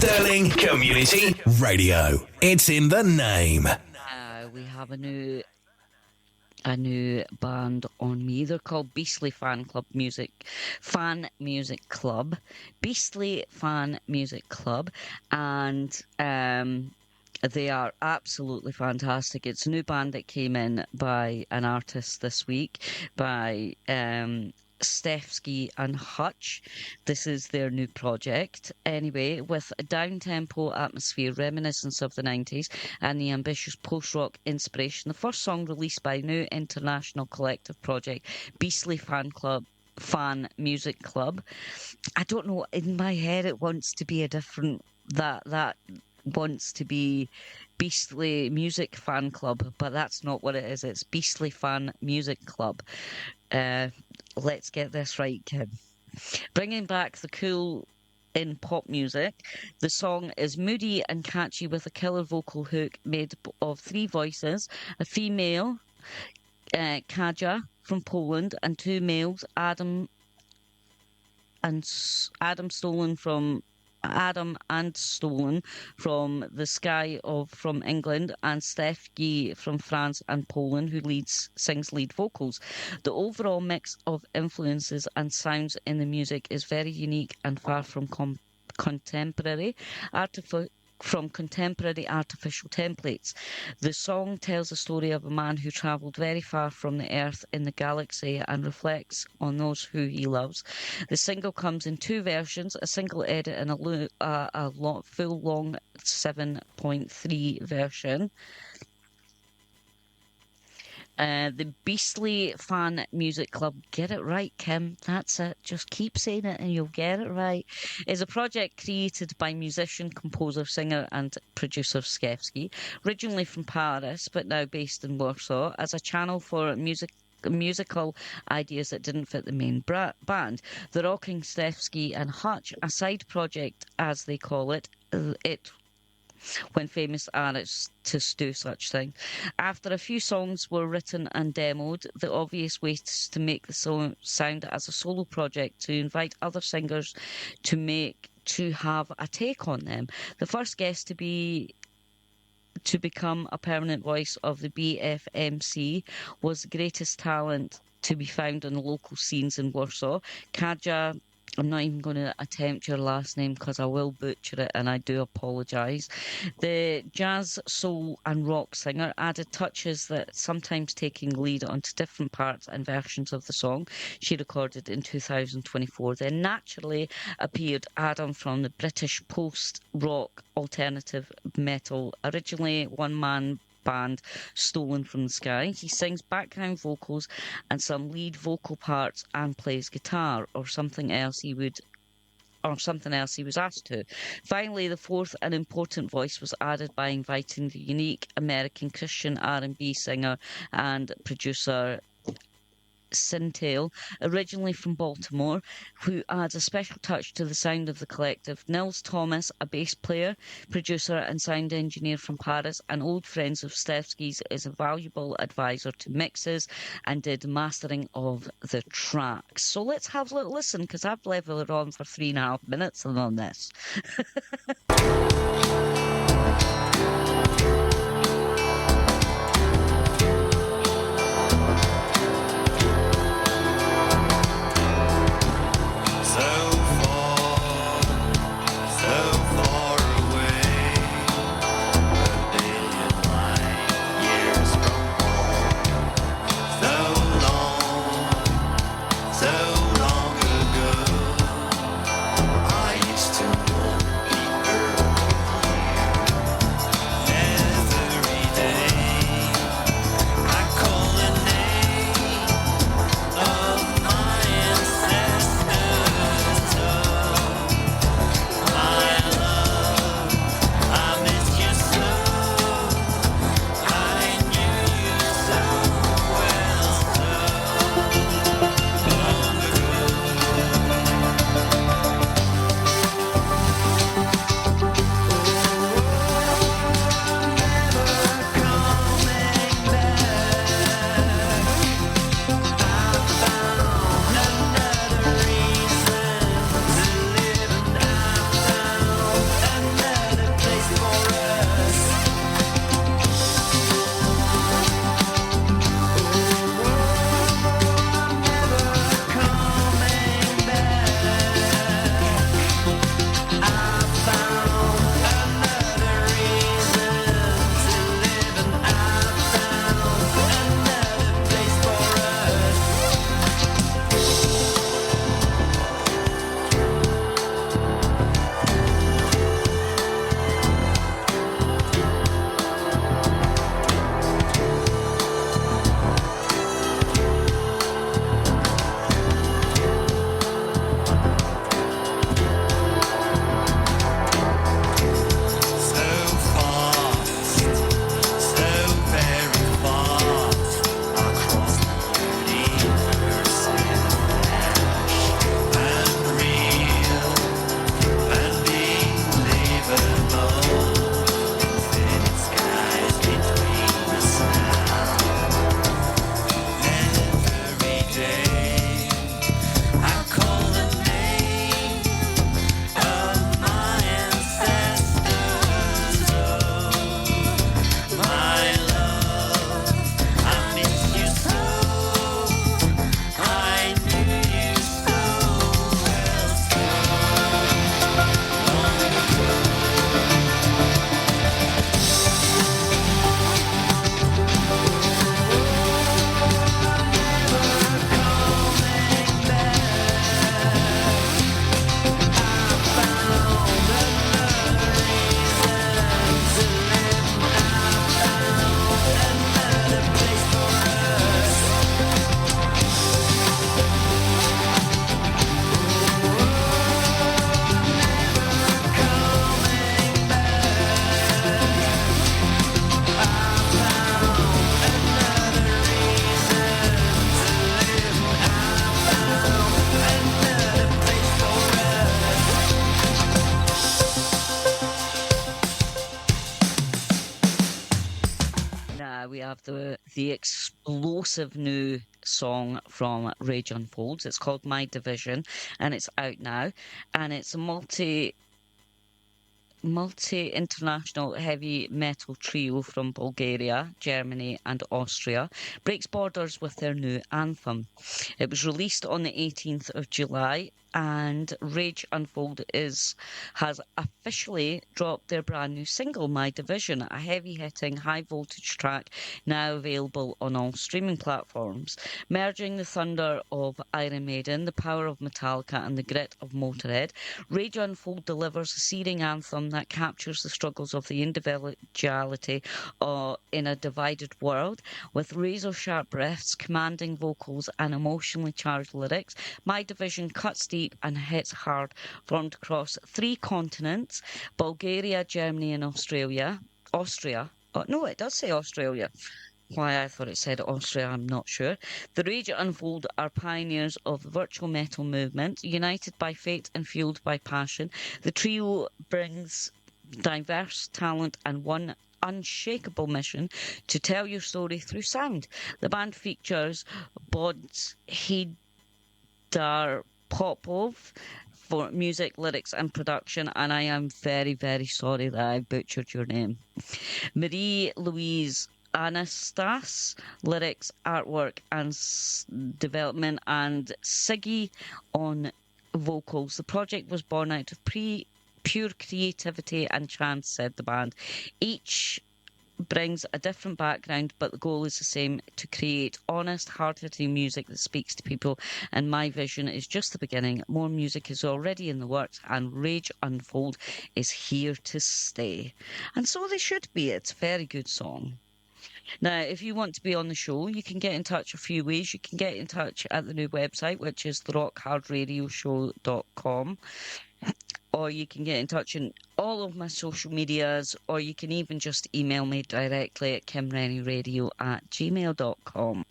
Stirling Community Radio. It's in the name. We have a new band on me. They're called Beastly Fan Music Club, Beastly Fan Music Club, and they are absolutely fantastic. It's a new band that came in by an artist this week, by Stefsky and Hutch. This is their new project. Anyway, with a down-tempo atmosphere, reminiscence of the 90s, and the ambitious post-rock inspiration, the first song released by new international collective project, Beastly Fan Music Club. I don't know, in my head it wants to be a different, that wants to be Beastly Music Fan Club, but that's not what it is. It's Beastly Fan Music Club. Let's get this right, Kim. Bringing back the cool in pop music, the song is moody and catchy with a killer vocal hook made of three voices, a female, Kaja from Poland, and two males, Adam and Stolen from the Sky from England, and Stefki from France and Poland, who sings lead vocals. The overall mix of influences and sounds in the music is very unique and far from contemporary artificial templates. The song tells the story of a man who travelled very far from the Earth in the galaxy and reflects on those who he loves. The single comes in two versions, a single edit and a full long 7.3 version. The Beastly Fan Music Club, get it right, Kim, that's it, just keep saying it and you'll get it right, is a project created by musician, composer, singer and producer Skefsky, originally from Paris but now based in Warsaw, as a channel for musical ideas that didn't fit the main band. The Rocking Stefsky and Hutch, a side project as they call it, when famous artists do such things. After a few songs were written and demoed, the obvious way is to make the song sound as a solo project, to invite other singers to have a take on them. The first guest to become a permanent voice of the BFMC was the greatest talent to be found on the local scenes in Warsaw, Kaja. I'm not even going to attempt your last name because I will butcher it, and I do apologise. The jazz, soul and rock singer added touches that sometimes taking lead onto different parts and versions of the song she recorded in 2024. Then naturally appeared Adam from the British post-rock alternative metal, originally one-man band Stolen from the Sky. He sings background vocals and some lead vocal parts and plays guitar or something else he would or something else he was asked to. Finally, the fourth and important voice was added by inviting the unique American Christian R&B singer and producer Syntail, originally from Baltimore, who adds a special touch to the sound of the collective. Nils Thomas, a bass player, producer and sound engineer from Paris, and old friends of Stevsky's, is a valuable advisor to mixes and did mastering of the tracks. So let's have a little listen, because I've leveled it on for 3.5 minutes and on this. We have the explosive new song from Rage Unfolds. It's called My Division, and it's out now. And it's a multi-international heavy metal trio from Bulgaria, Germany and Austria breaks borders with their new anthem. It was released on the 18th of July, and Rage Unfold has officially dropped their brand new single, My Division, a heavy-hitting, high-voltage track now available on all streaming platforms. Merging the thunder of Iron Maiden, the power of Metallica and the grit of Motorhead, Rage Unfold delivers a searing anthem that captures the struggles of the individuality in a divided world. With razor-sharp riffs, commanding vocals and emotionally charged lyrics, My Division cuts deep deep and hits hard, formed across 3 continents, Bulgaria, Germany and Australia. Oh, no, it does say Australia. Why I thought it said Austria, I'm not sure. The Rage Unfold are pioneers of the virtual metal movement, united by fate and fueled by passion. The trio brings diverse talent and one unshakable mission to tell your story through sound. The band features Bods Hidar Popov for music, lyrics and production, and I am very, very sorry that I butchered your name. Marie-Louise Anastas, lyrics, artwork and development, and Siggy on vocals. The project was born out of pure creativity and chance, said the band. Each brings a different background, but the goal is the same: to create honest, hard-hitting music that speaks to people. And my vision is just the beginning. More music is already in the works, and Rage Unfold is here to stay. And so they should be. It's a very good song. Now, if you want to be on the show, you can get in touch a few ways. You can get in touch at the new website, which is therockhardRadioshow.com. Or you can get in touch in all of my social medias, or you can even just email me directly at kimrennieradio@gmail.com.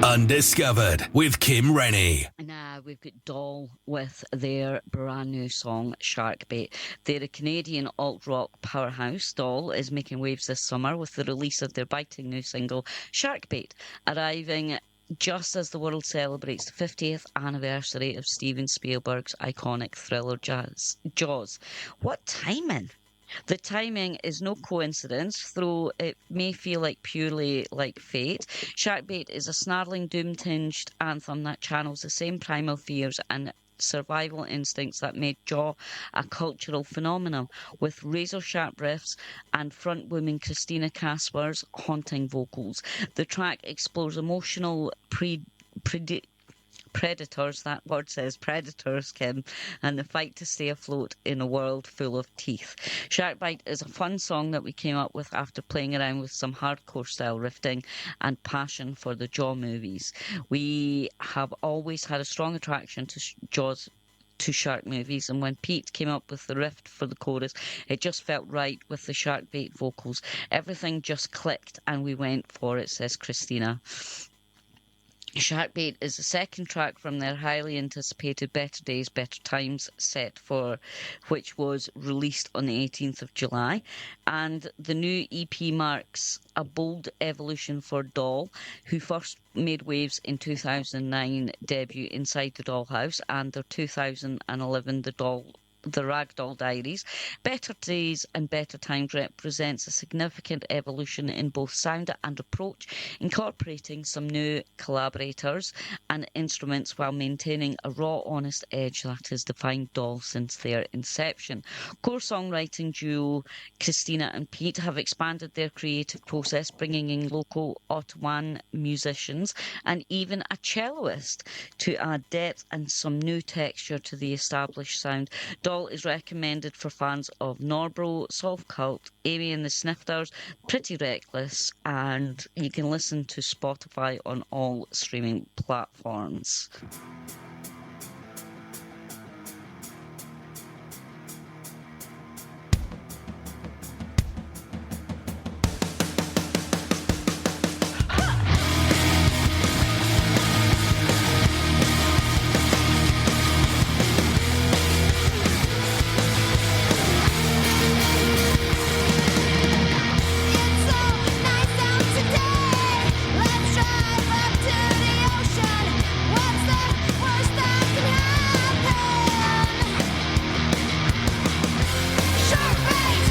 Undiscovered with Kim Rennie. Now we've got Doll with their brand new song Sharkbait. They're a Canadian alt-rock powerhouse. Doll is making waves this summer with the release of their biting new single Sharkbait, arriving just as the world celebrates the 50th anniversary of Steven Spielberg's iconic thriller Jaws. What timing! The timing is no coincidence, though it may feel like purely like fate. Sharkbait is a snarling, doom-tinged anthem that channels the same primal fears and survival instincts that made Jaw a cultural phenomenon, with razor-sharp riffs and front-woman Christina Casper's haunting vocals. The track explores emotional predators, that word says predators, Kim, and the fight to stay afloat in a world full of teeth. Sharkbite is a fun song that we came up with after playing around with some hardcore style riffing and passion for the Jaw movies. We have always had a strong attraction to shark movies, and when Pete came up with the riff for the chorus, it just felt right with the Sharkbait vocals. Everything just clicked and we went for it, says Christina. Sharkbait is the second track from their highly anticipated Better Days, Better Times set, for which was released on the 18th of July. And the new EP marks a bold evolution for Doll, who first made waves in 2009 debut Inside the Dollhouse and their 2011 The Ragdoll Diaries. Better Days and Better Times represents a significant evolution in both sound and approach, incorporating some new collaborators and instruments while maintaining a raw, honest edge that has defined Doll since their inception. Core songwriting duo Christina and Pete have expanded their creative process, bringing in local Ottawan musicians and even a celloist to add depth and some new texture to the established sound. Doll is recommended for fans of Norbro, Soft Cult, Amy and the Snifters, Pretty Reckless, and you can listen to Spotify on all streaming platforms. It's so nice out today. Let's drive up to the ocean. What's the worst that can happen? Shark bait,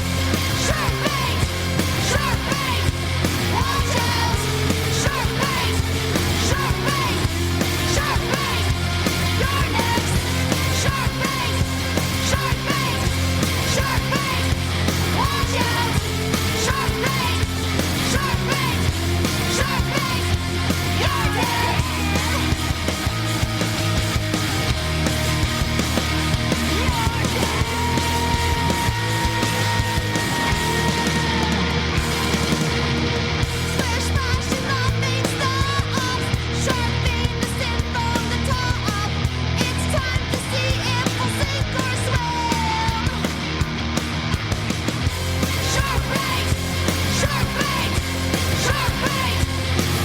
shark bait, shark bait. Watch out! Shark bait, shark bait, shark bait. You're next. Shark bait, shark bait, shark bait. Watch out! Shark bait, shark bait, shark bait. You're dead. Splash, splash, and nothing stops. Shark bait, the sin from the top. It's time to see if we'll sink or swim. Shark bait, shark bait, shark bait.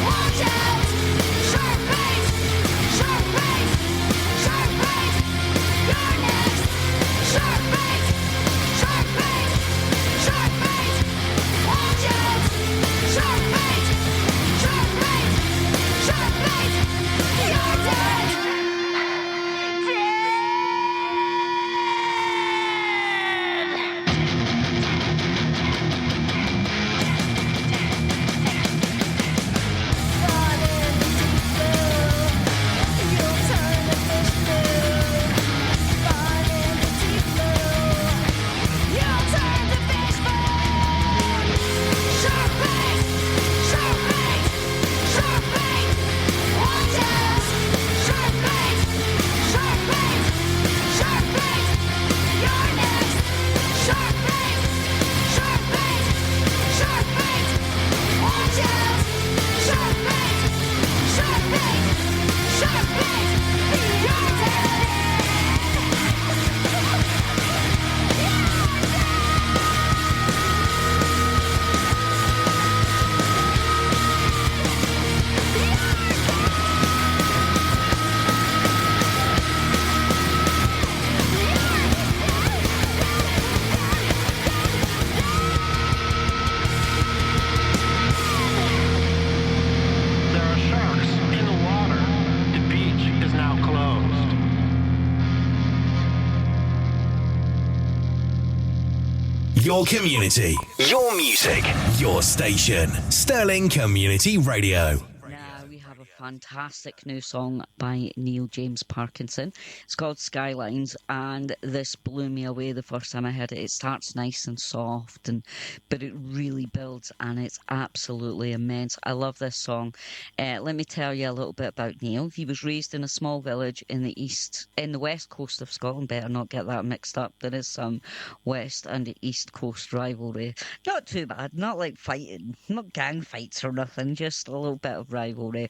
Watch out! Shark bait, shark bait, shark bait. You're next. Shark bait, shark bait, shark bait. Watch out! Shark bait, shark bait, shark bait. You're dead. There are sharks in the water. The beach is now closed. Your community, your music, your station. Sterling Community Radio. Now we have a fantastic new song by Neil James Parkinson. It's called Skylines, and this blew me away the first time I heard it. It starts nice and soft, but it really builds, and it's absolutely immense. I love this song. Let me tell you a little bit about Neil. He was raised in a small village in the west coast of Scotland. Better not get that mixed up. There is some west and east coast rivalry. Not too bad. Not like fighting. Not gang fights or nothing. Just a little bit of rivalry.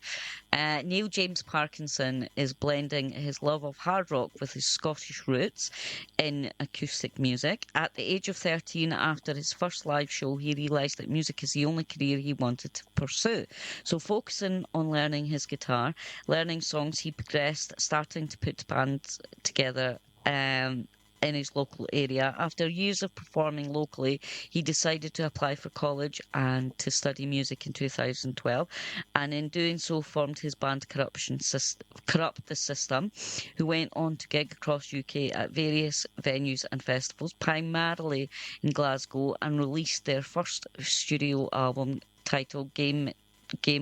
Neil James Parkinson is blending his love of hard rock with his Scottish roots in acoustic music. At the age of 13, after his first live show, he realised that music is the only career he wanted to pursue. So focusing on learning his guitar, learning songs, he progressed, starting to put bands together in his local area. After years of performing locally, he decided to apply for college and to study music in 2012, and in doing so formed his band Corrupt the System, who went on to gig across UK at various venues and festivals, primarily in Glasgow, and released their first studio album titled Game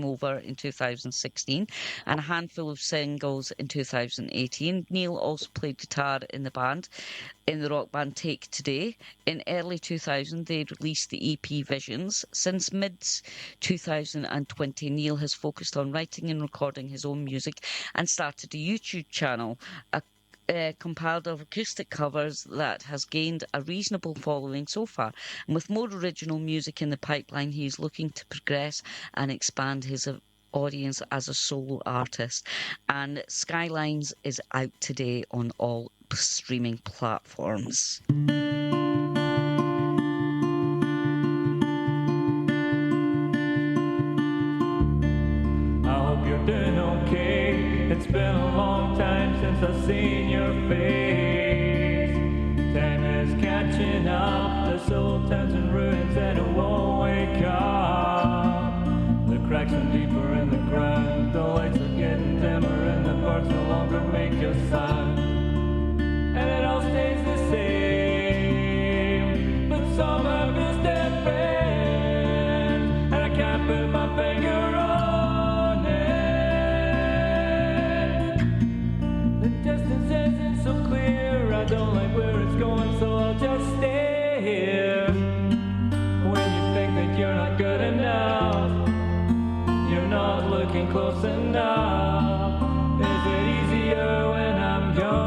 Over in 2016 and a handful of singles in 2018. Neil also played guitar in the rock band Take Today. In early 2000, they released the EP Visions. Since mid-2020, Neil has focused on writing and recording his own music and started a YouTube channel, compiled of acoustic covers that has gained a reasonable following so far. And with more original music in the pipeline, he is looking to progress and expand his audience as a solo artist. And Skylines is out today on all streaming platforms. I hope you're doing okay. It's been a long time since I've seen your face. Time is catching up. There's old towns and ruins and it won't wake up. The cracks are deeper in the ground. The lights are getting dimmer and the birds no longer make a sound. And it all stays the same, but some of us different, and I can't put my finger on it. The distance isn't so clear, I don't like where it's going, so I'll just stay here. When you think that you're not good enough, you're not looking close enough. Is it easier when I'm young?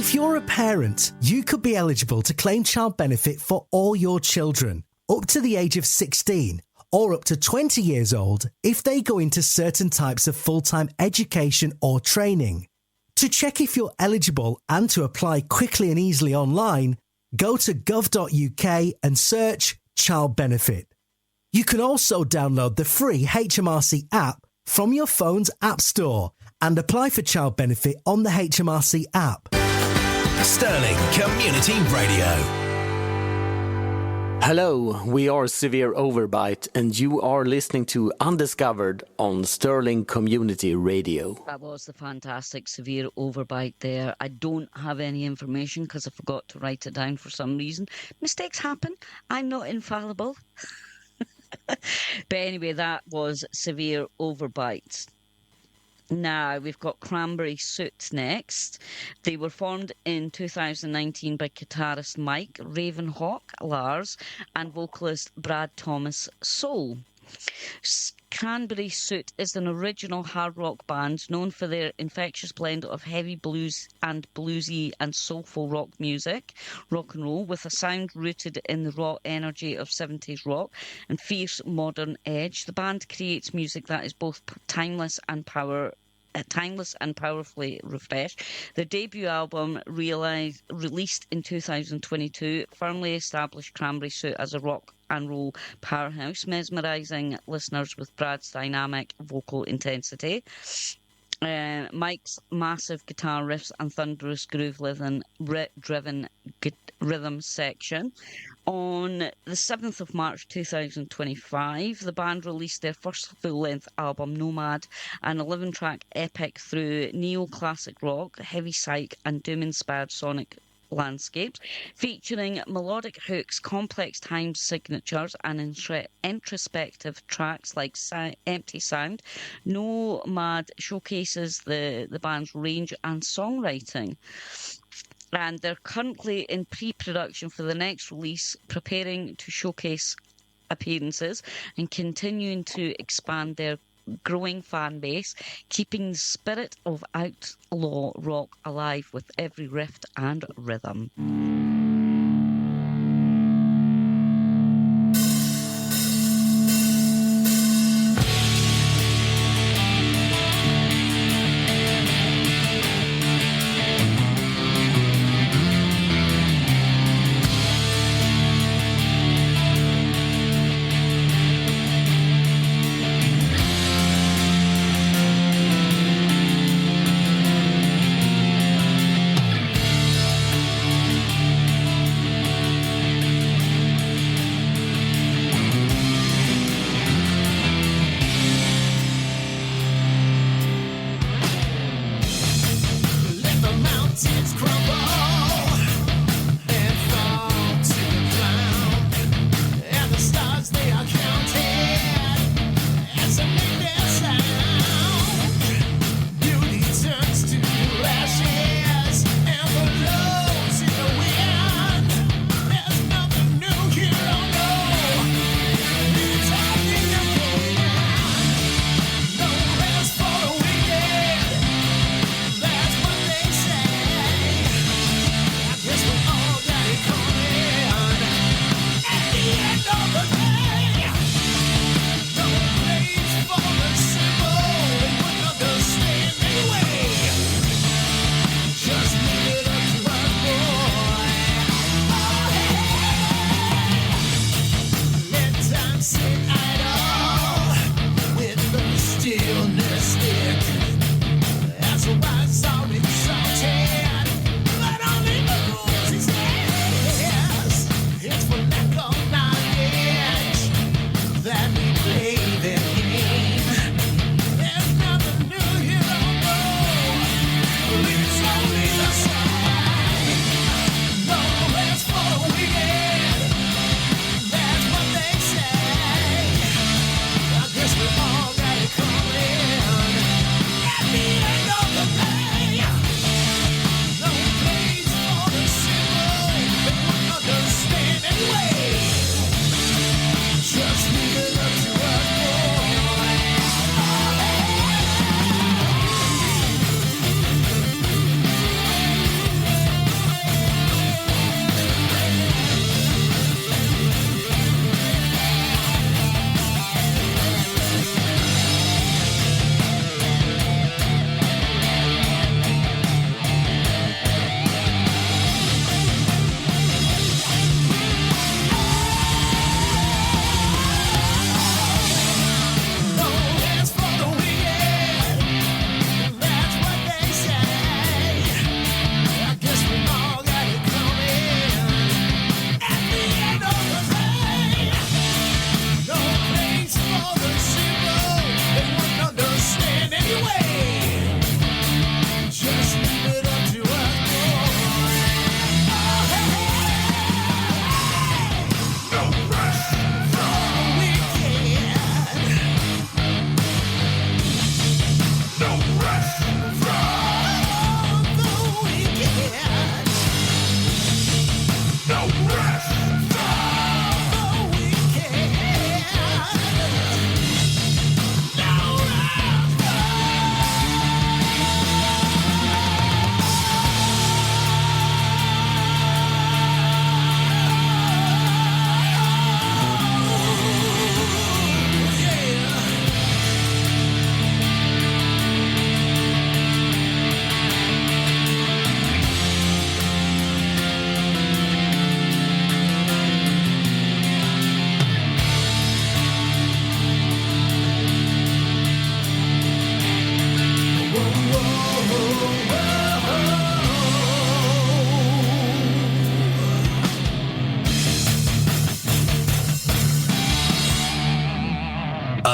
If you're a parent, you could be eligible to claim child benefit for all your children, up to the age of 16, or up to 20 years old if they go into certain types of full-time education or training. To check if you're eligible and to apply quickly and easily online, go to gov.uk and search Child Benefit. You can also download the free HMRC app from your phone's App Store and apply for child benefit on the HMRC app. Stirling Community Radio. Hello, we are Severe Overbite and you are listening to Undiscovered on Stirling Community Radio. That was the fantastic Severe Overbite there. I don't have any information because I forgot to write it down for some reason. Mistakes happen. I'm not infallible. But anyway, that was Severe Overbite. Now, we've got Cranberry Soot next. They were formed in 2019 by guitarist Mike, Ravenhawk Lars, and vocalist Brad Thomas Soul. Cranberry Soot is an original hard rock band known for their infectious blend of heavy blues and bluesy and soulful rock music, rock and roll, with a sound rooted in the raw energy of 70s rock and fierce modern edge. The band creates music that is both timeless and powerfully refreshed. Their debut album, released in 2022, firmly established Cranberry Soot as a rock and roll powerhouse, mesmerising listeners with Brad's dynamic vocal intensity, Mike's massive guitar riffs and thunderous groove-driven rhythm section. On the 7th of March 2025, the band released their first full-length album, Nomad, an 11-track epic through neoclassic rock, heavy psych and doom-inspired sonic landscapes, featuring melodic hooks, complex time signatures and introspective tracks like Empty Sound. Nomad showcases the band's range and songwriting. And they're currently in pre-production for the next release, preparing to showcase appearances and continuing to expand their growing fan base, keeping the spirit of outlaw rock alive with every riff and rhythm.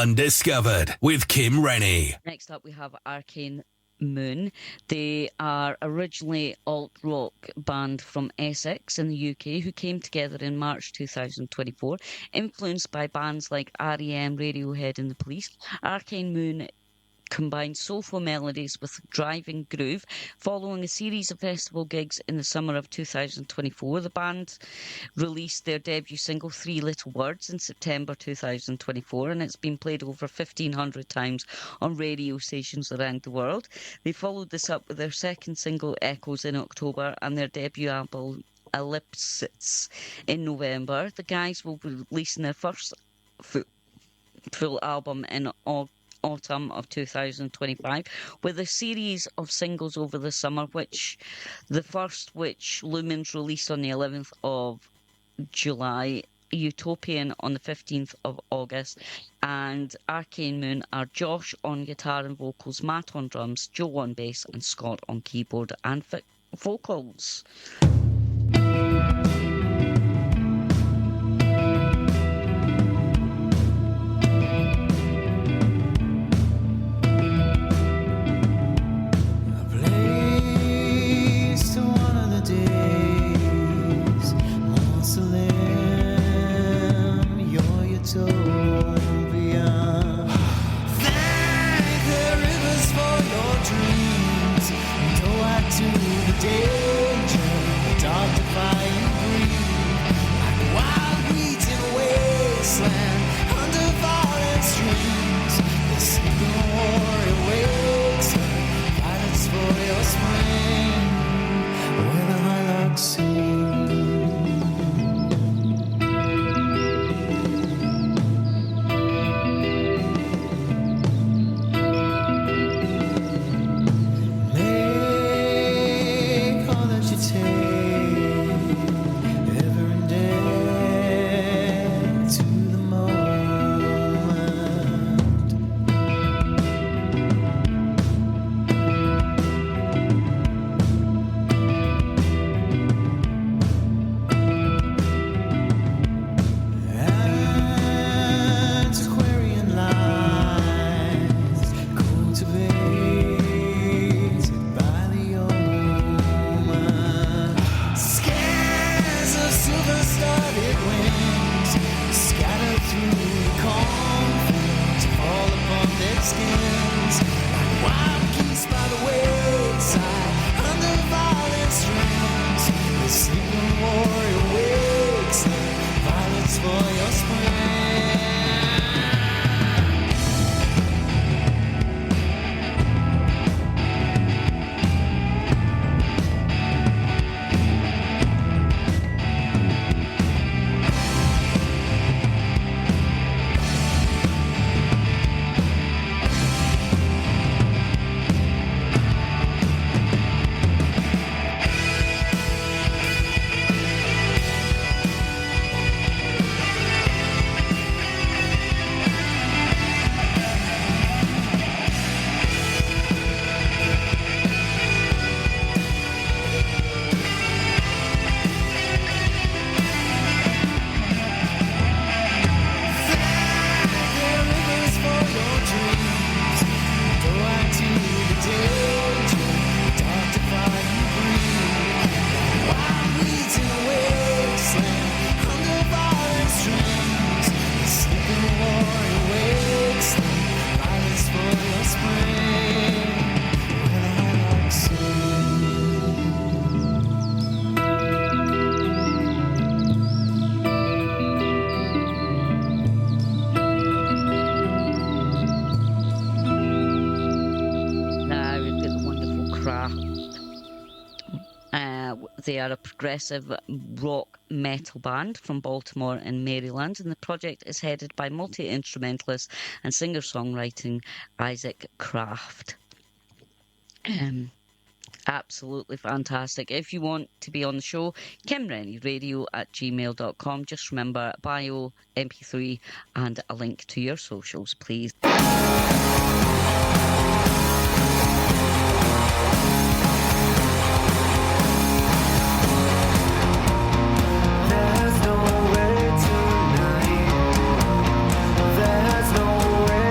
Undiscovered with Kim Rennie. Next up, we have Arcane Moon. They are originally alt-rock band from Essex in the UK who came together in March 2024. Influenced by bands like R.E.M., Radiohead and The Police, Arcane Moon combined soulful melodies with driving groove. Following a series of festival gigs in the summer of 2024, the band released their debut single Three Little Words in September 2024, and it's been played over 1,500 times on radio stations around the world. They followed this up with their second single Echoes in October and their debut album Ellipsis in November. The guys will be releasing their first full album in autumn of 2025 with a series of singles over the summer, which Lumens released on the 11th of July, Utopian on the 15th of August, and Arcane Moon are Josh on guitar and vocals, Matt on drums, Joe on bass and Scott on keyboard and vocals. They are a progressive rock metal band from Baltimore and Maryland, and the project is headed by multi-instrumentalist and singer-songwriting Isaac Kraft. Absolutely fantastic. If you want to be on the show, kimrennieradio@gmail.com. Just remember, bio, MP3 and a link to your socials, please. There's no way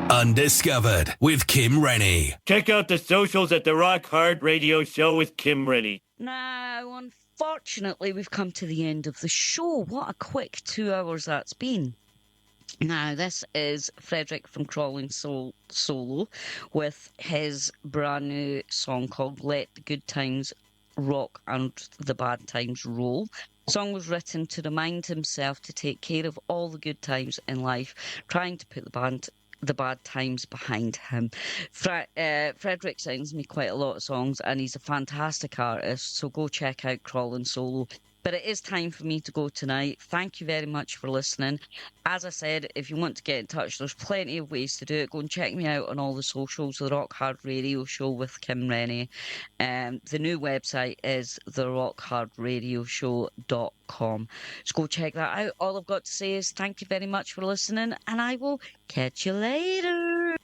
Undiscovered with Kim Rennie. Check out the socials at the Rock Hard Radio Show with Kim Rennie. Now, unfortunately, we've come to the end of the show. What a quick 2 hours that's been. Now, this is Frederick from Crawling Solo with his brand new song called Let the Good Times Rock and the Bad Times Roll. The song was written to remind himself to take care of all the good times in life, trying to put the bad times behind him. Frederick sings me quite a lot of songs and he's a fantastic artist, so go check out Crawling Solo. But it is time for me to go tonight. Thank you very much for listening. As I said, if you want to get in touch, there's plenty of ways to do it. Go and check me out on all the socials, The Rock Hard Radio Show with Kim Rennie. The new website is therockhardradioshow.com. So go check that out. All I've got to say is thank you very much for listening, and I will catch you later.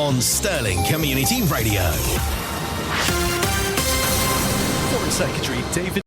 on Stirling Community Radio. Foreign Secretary David